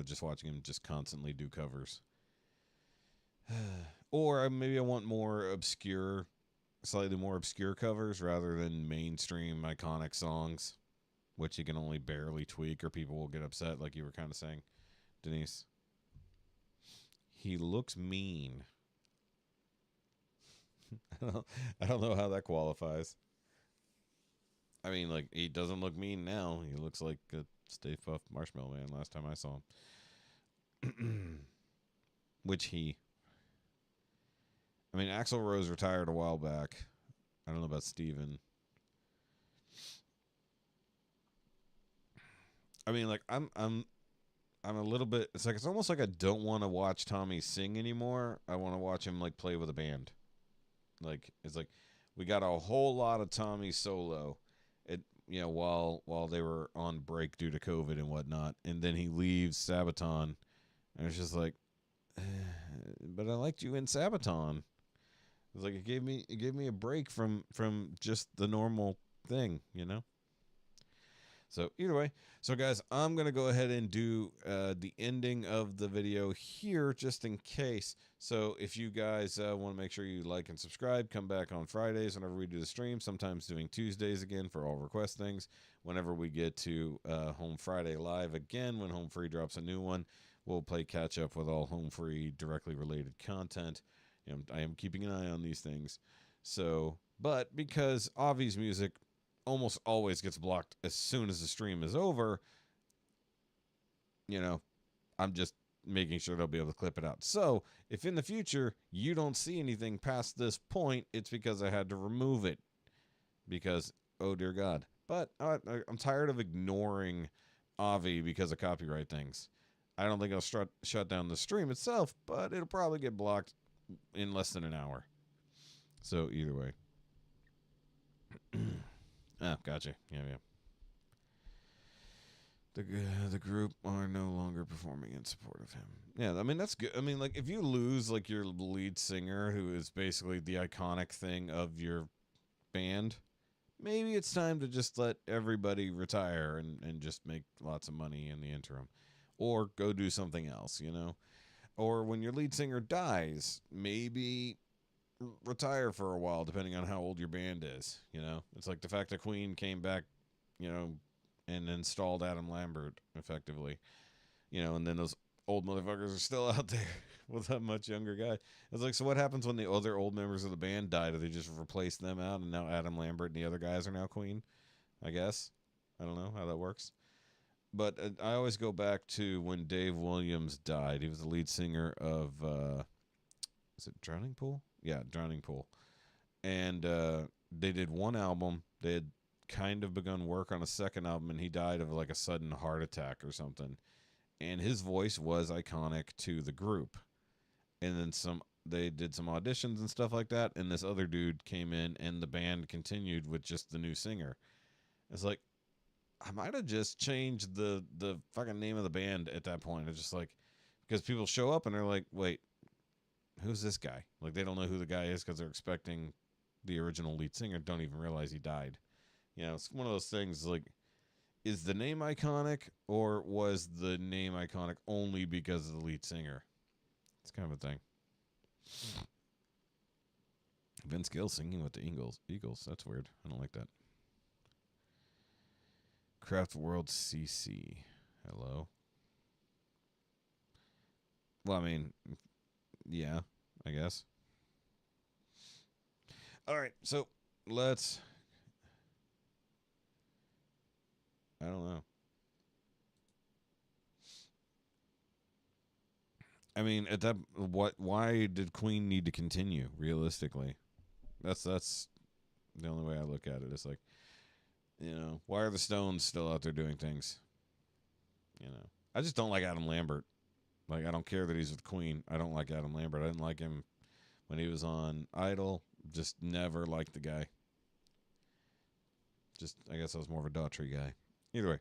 just watching him just constantly do covers. Or maybe I want more obscure, slightly more obscure covers rather than mainstream iconic songs, which he can only barely tweak or people will get upset, like you were kind of saying, Denise. He looks mean. I don't know how that qualifies. I mean, like, he doesn't look mean now. He looks like a Stay Puft Marshmallow Man last time I saw him. I mean, Axl Rose retired a while back. I don't know about Steven. I mean, like, I'm a little bit. It's like, it's almost like I don't want to watch Tommy sing anymore. I want to watch him like play with a band. Like, it's like we got a whole lot of Tommy solo, while they were on break due to COVID and whatnot, and then he leaves Sabaton, and it's just like, but I liked you in Sabaton. It's like it gave me a break from just the normal thing, you know. So either way, so guys, I'm going to go ahead and do the ending of the video here just in case. So if you guys want to make sure you like and subscribe, come back on Fridays whenever we do the stream, sometimes doing Tuesdays again for all request things. Whenever we get to Home Friday Live again, when Home Free drops a new one, we'll play catch up with all Home Free directly related content. I am keeping an eye on these things. So, but because Avi's music almost always gets blocked as soon as the stream is over, I'm just making sure they'll be able to clip it out. So if in the future you don't see anything past this point, it's because I had to remove it because, oh dear God. But I'm tired of ignoring Avi because of copyright things. I don't think I'll shut down the stream itself, but it'll probably get blocked in less than an hour. So either way. Gotcha. Yeah. The group are no longer performing in support of him. Yeah, I mean, that's good. I mean, like, if you lose, like, your lead singer, who is basically the iconic thing of your band, maybe it's time to just let everybody retire and just make lots of money in the interim. Or go do something else, Or when your lead singer dies, maybe retire for a while, depending on how old your band is. You know, it's like the fact that Queen came back, you know, and installed Adam Lambert effectively, you know, and then those old motherfuckers are still out there with a much younger guy. It's like, so what happens when the other old members of the band die? Do they just replace them out, and now Adam Lambert and the other guys are now Queen? I guess. I don't know how that works. But I always go back to when Dave Williams died. He was the lead singer of, is it Drowning Pool? Yeah, Drowning Pool. And they did one album. They had kind of begun work on a second album, and he died of like a sudden heart attack or something. And his voice was iconic to the group. And then they did some auditions and stuff like that, and this other dude came in, and the band continued with just the new singer. It's like, I might have just changed the fucking name of the band at that point. It's just like, because people show up and they're like, wait, who's this guy? Like, they don't know who the guy is because they're expecting the original lead singer, don't even realize he died. You know, it's one of those things like, is the name iconic, or was the name iconic only because of the lead singer? It's kind of a thing. Vince Gill singing with the Eagles. That's weird. I don't like that. Craft World CC. Hello. Well, I mean, yeah, I guess. All right, so let's... I don't know. I mean, at that, why did Queen need to continue, realistically? That's the only way I look at it. It's like, you know, why are the Stones still out there doing things? You know, I just don't like Adam Lambert. Like, I don't care that he's with Queen. I don't like Adam Lambert. I didn't like him when he was on Idol. Just never liked the guy. Just, I guess I was more of a Daughtry guy. Either way,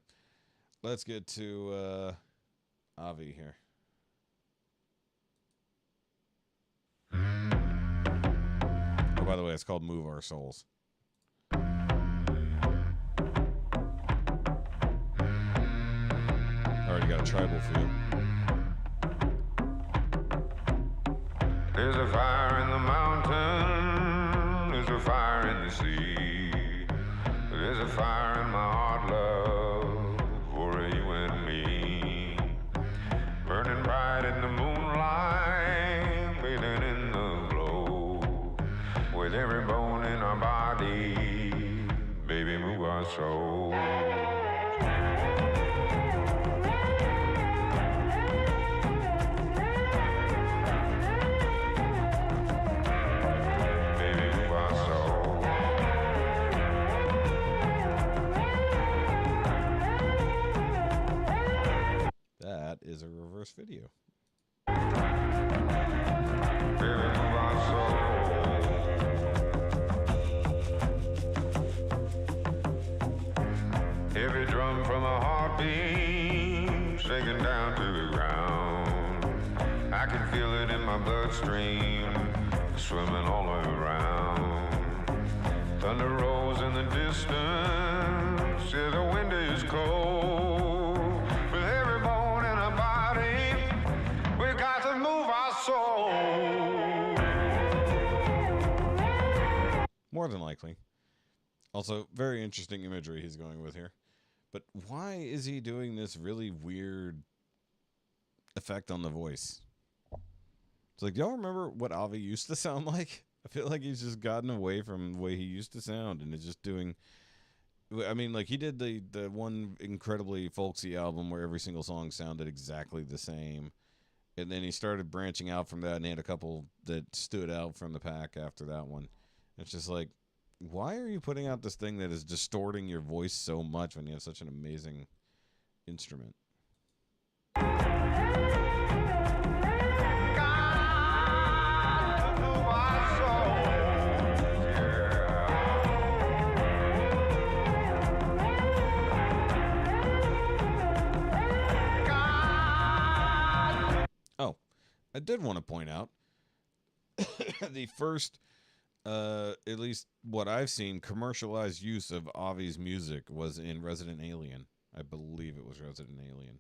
let's get to Avi here. Oh, by the way, it's called Move Our Souls. Already got a tribal feel. There's a fire in the mountain, there's a fire in the sea, there's a fire in my heart, love, for you and me, burning bright in the moonlight, bathing in the glow, with every bone in our body, baby, move our soul. That is a reverse video. Every drum from a heartbeat shaking down to the ground. I can feel it in my bloodstream, swimming all around. Thunder rolls in the distance, yeah, the wind is cold. With every bone in our body, we got to move our soul. More than likely. Also, very interesting imagery he's going with here. But why is he doing this really weird effect on the voice? It's like, do y'all remember what Avi used to sound like? I feel like he's just gotten away from the way he used to sound and is just doing... I mean, like, he did the one incredibly folksy album where every single song sounded exactly the same. And then he started branching out from that, and he had a couple that stood out from the pack after that one. It's just like, why are you putting out this thing that is distorting your voice so much when you have such an amazing instrument? Oh, I did want to point out the first, at least what I've seen, commercialized use of Avi's music was in Resident Alien. I believe it was Resident Alien.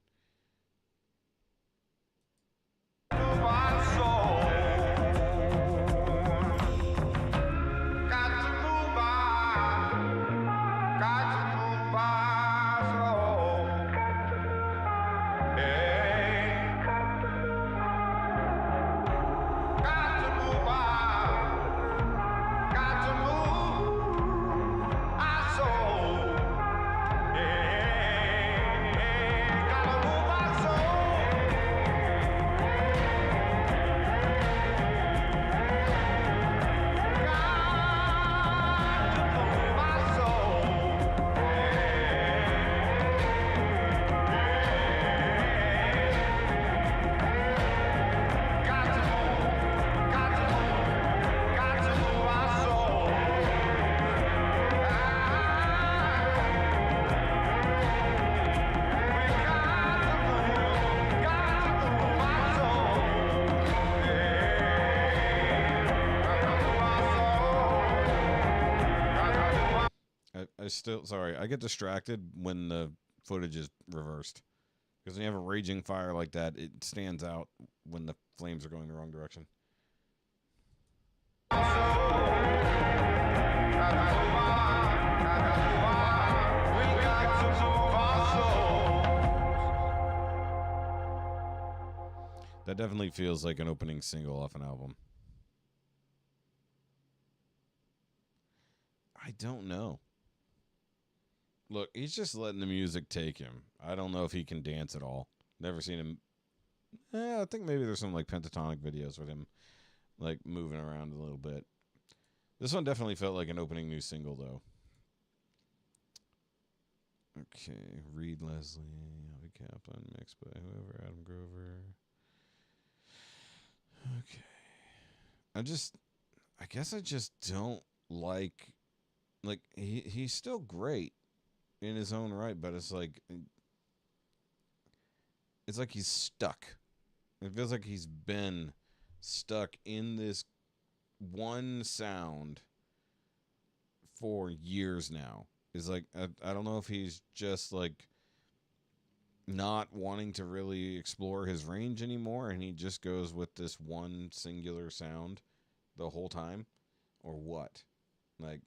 I get distracted when the footage is reversed. Because when you have a raging fire like that, it stands out when the flames are going the wrong direction. That definitely feels like an opening single off an album. I don't know. Look, he's just letting the music take him. I don't know if he can dance at all. Never seen him. I think maybe there's some like pentatonic videos with him like moving around a little bit. This one definitely felt like an opening new single though. Okay, Reed Leslie, Avi Kaplan, mixed by whoever, Adam Grover. Okay. I guess I just don't like he's still great in his own right, but it's like he's stuck. It feels like he's been stuck in this one sound for years now. It's like I don't know if he's just like not wanting to really explore his range anymore and he just goes with this one singular sound the whole time, or what. Like,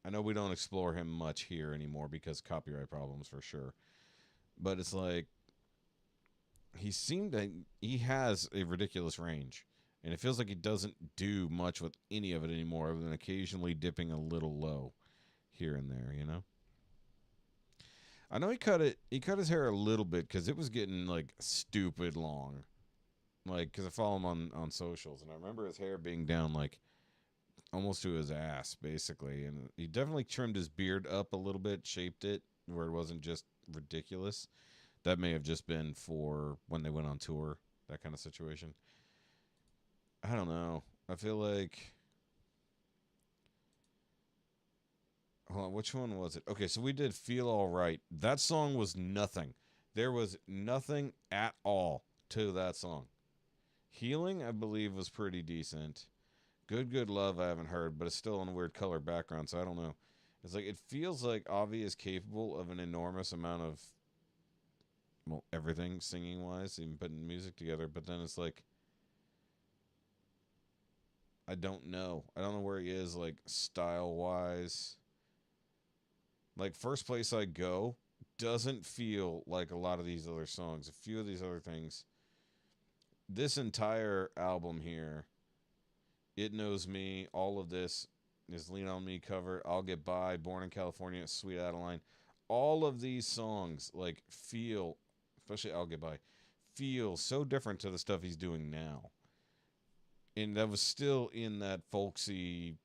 I know we don't explore him much here anymore because copyright problems for sure, but it's like he has a ridiculous range and it feels like he doesn't do much with any of it anymore other than occasionally dipping a little low here and there, you know. I know he cut his hair a little bit because it was getting like stupid long. Like, because I follow him on socials and I remember his hair being down like almost to his ass basically, and he definitely trimmed his beard up a little bit, shaped it where it wasn't just ridiculous. That may have just been for when they went on tour, that kind of situation. I don't know. I feel like, hold on, which one was it? Okay, so we did Feel All Right. That song was nothing. There was nothing at all to that song. Healing, I believe, was pretty decent. Good Love, I haven't heard, but it's still in a weird color background, so I don't know. It's like, it feels like Avi is capable of an enormous amount of, well, everything singing-wise, even putting music together, but then it's like, I don't know. I don't know where he is, like, style-wise. Like, First Place I Go doesn't feel like a lot of these other songs. A few of these other things. This entire album here, It Knows Me, all of this, Lean On Me cover, I'll Get By, Born in California, Sweet Adeline. All of these songs, like, feel, especially I'll Get By, feel so different to the stuff he's doing now. And that was still in that folksy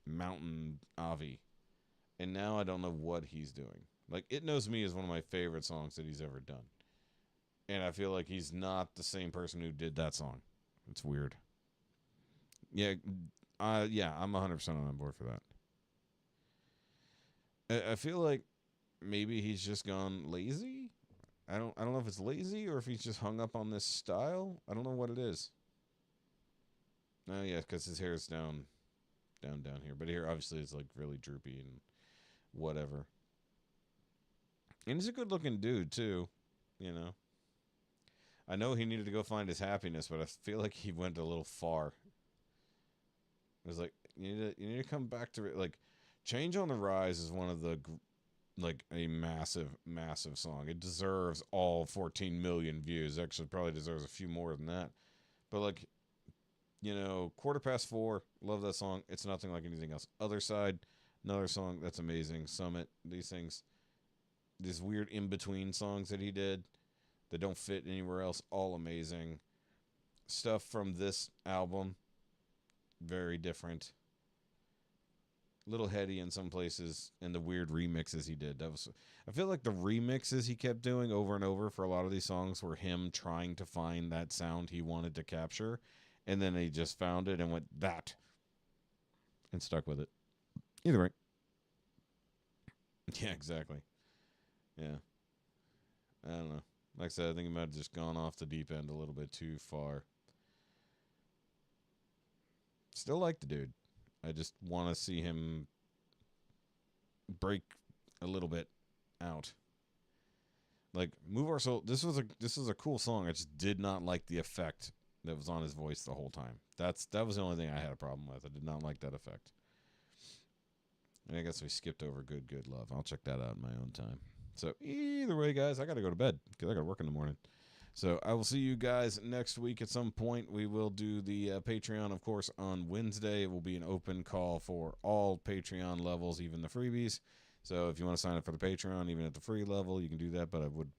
mountain Avi. And now I don't know what he's doing. Like, It Knows Me is one of my favorite songs that he's ever done. And I feel like he's not the same person who did that song. It's weird. Yeah, I'm 100% on board for that. I feel like maybe he's just gone lazy. I don't know if it's lazy or if he's just hung up on this style. I don't know what it is. Oh yeah, because his hair is down here. But here, obviously, it's like really droopy and whatever. And he's a good-looking dude too, you know. I know he needed to go find his happiness, but I feel like he went a little far. It was like, you need to come back to it. Like, Change on the Rise is one of the, like, a massive, massive song. It deserves all 14 million views. Actually, probably deserves a few more than that. But, like, you know, 4:15, love that song. It's nothing like anything else. Other Side, another song that's amazing. Summit, these things. These weird in-between songs that he did that don't fit anywhere else, all amazing. Stuff from this album, very different. Little heady in some places, and the weird remixes he did. I feel like the remixes he kept doing over and over for a lot of these songs were him trying to find that sound he wanted to capture, and then he just found it and went, that, and stuck with it. Either way. Yeah, exactly. Yeah. I don't know. Like I said, I think he might have just gone off the deep end a little bit too far. Still like the dude. I just want to see him break a little bit out. Like Move Our Soul, this was a cool song. I just did not like the effect that was on his voice the whole time. That was the only thing I had a problem with. I did not like that effect. And I guess we skipped over Good Love. I'll check that out in my own time. So either way, guys, I got to go to bed because I got to work in the morning. So I will see you guys next week at some point. We will do the Patreon, of course, on Wednesday. It will be an open call for all Patreon levels, even the freebies. So if you want to sign up for the Patreon, even at the free level, you can do that. But I would,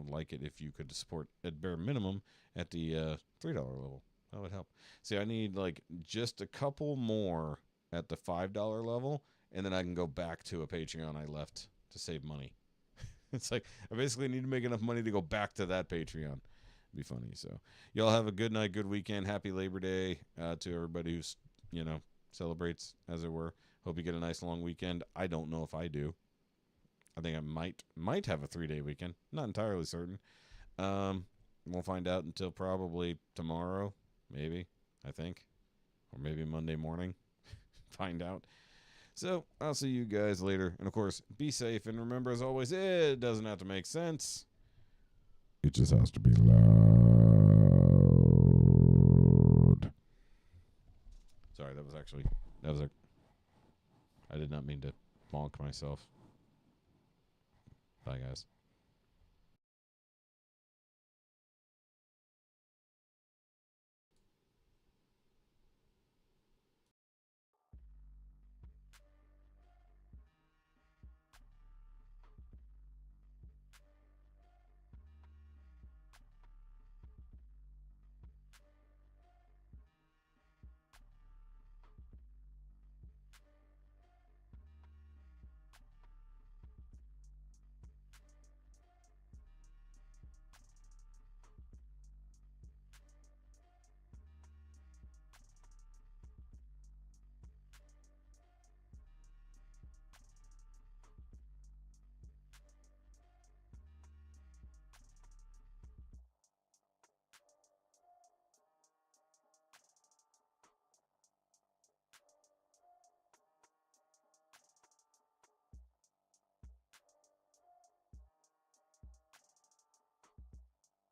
like it if you could support at bare minimum at the $3 level. That would help. See, I need just a couple more at the $5 level, and then I can go back to a Patreon I left to save money. It's like I basically need to make enough money to go back to that Patreon. It'd be funny. So y'all have a good night, good weekend. Happy Labor Day to everybody who's, celebrates, as it were. Hope you get a nice long weekend. I don't know if I do. I think I might have a 3-day weekend. Not entirely certain. We'll find out until probably tomorrow, maybe, I think. Or maybe Monday morning. Find out. So, I'll see you guys later. And, of course, be safe. And remember, as always, it doesn't have to make sense. It just has to be loud. Sorry, I did not mean to bonk myself. Bye, guys.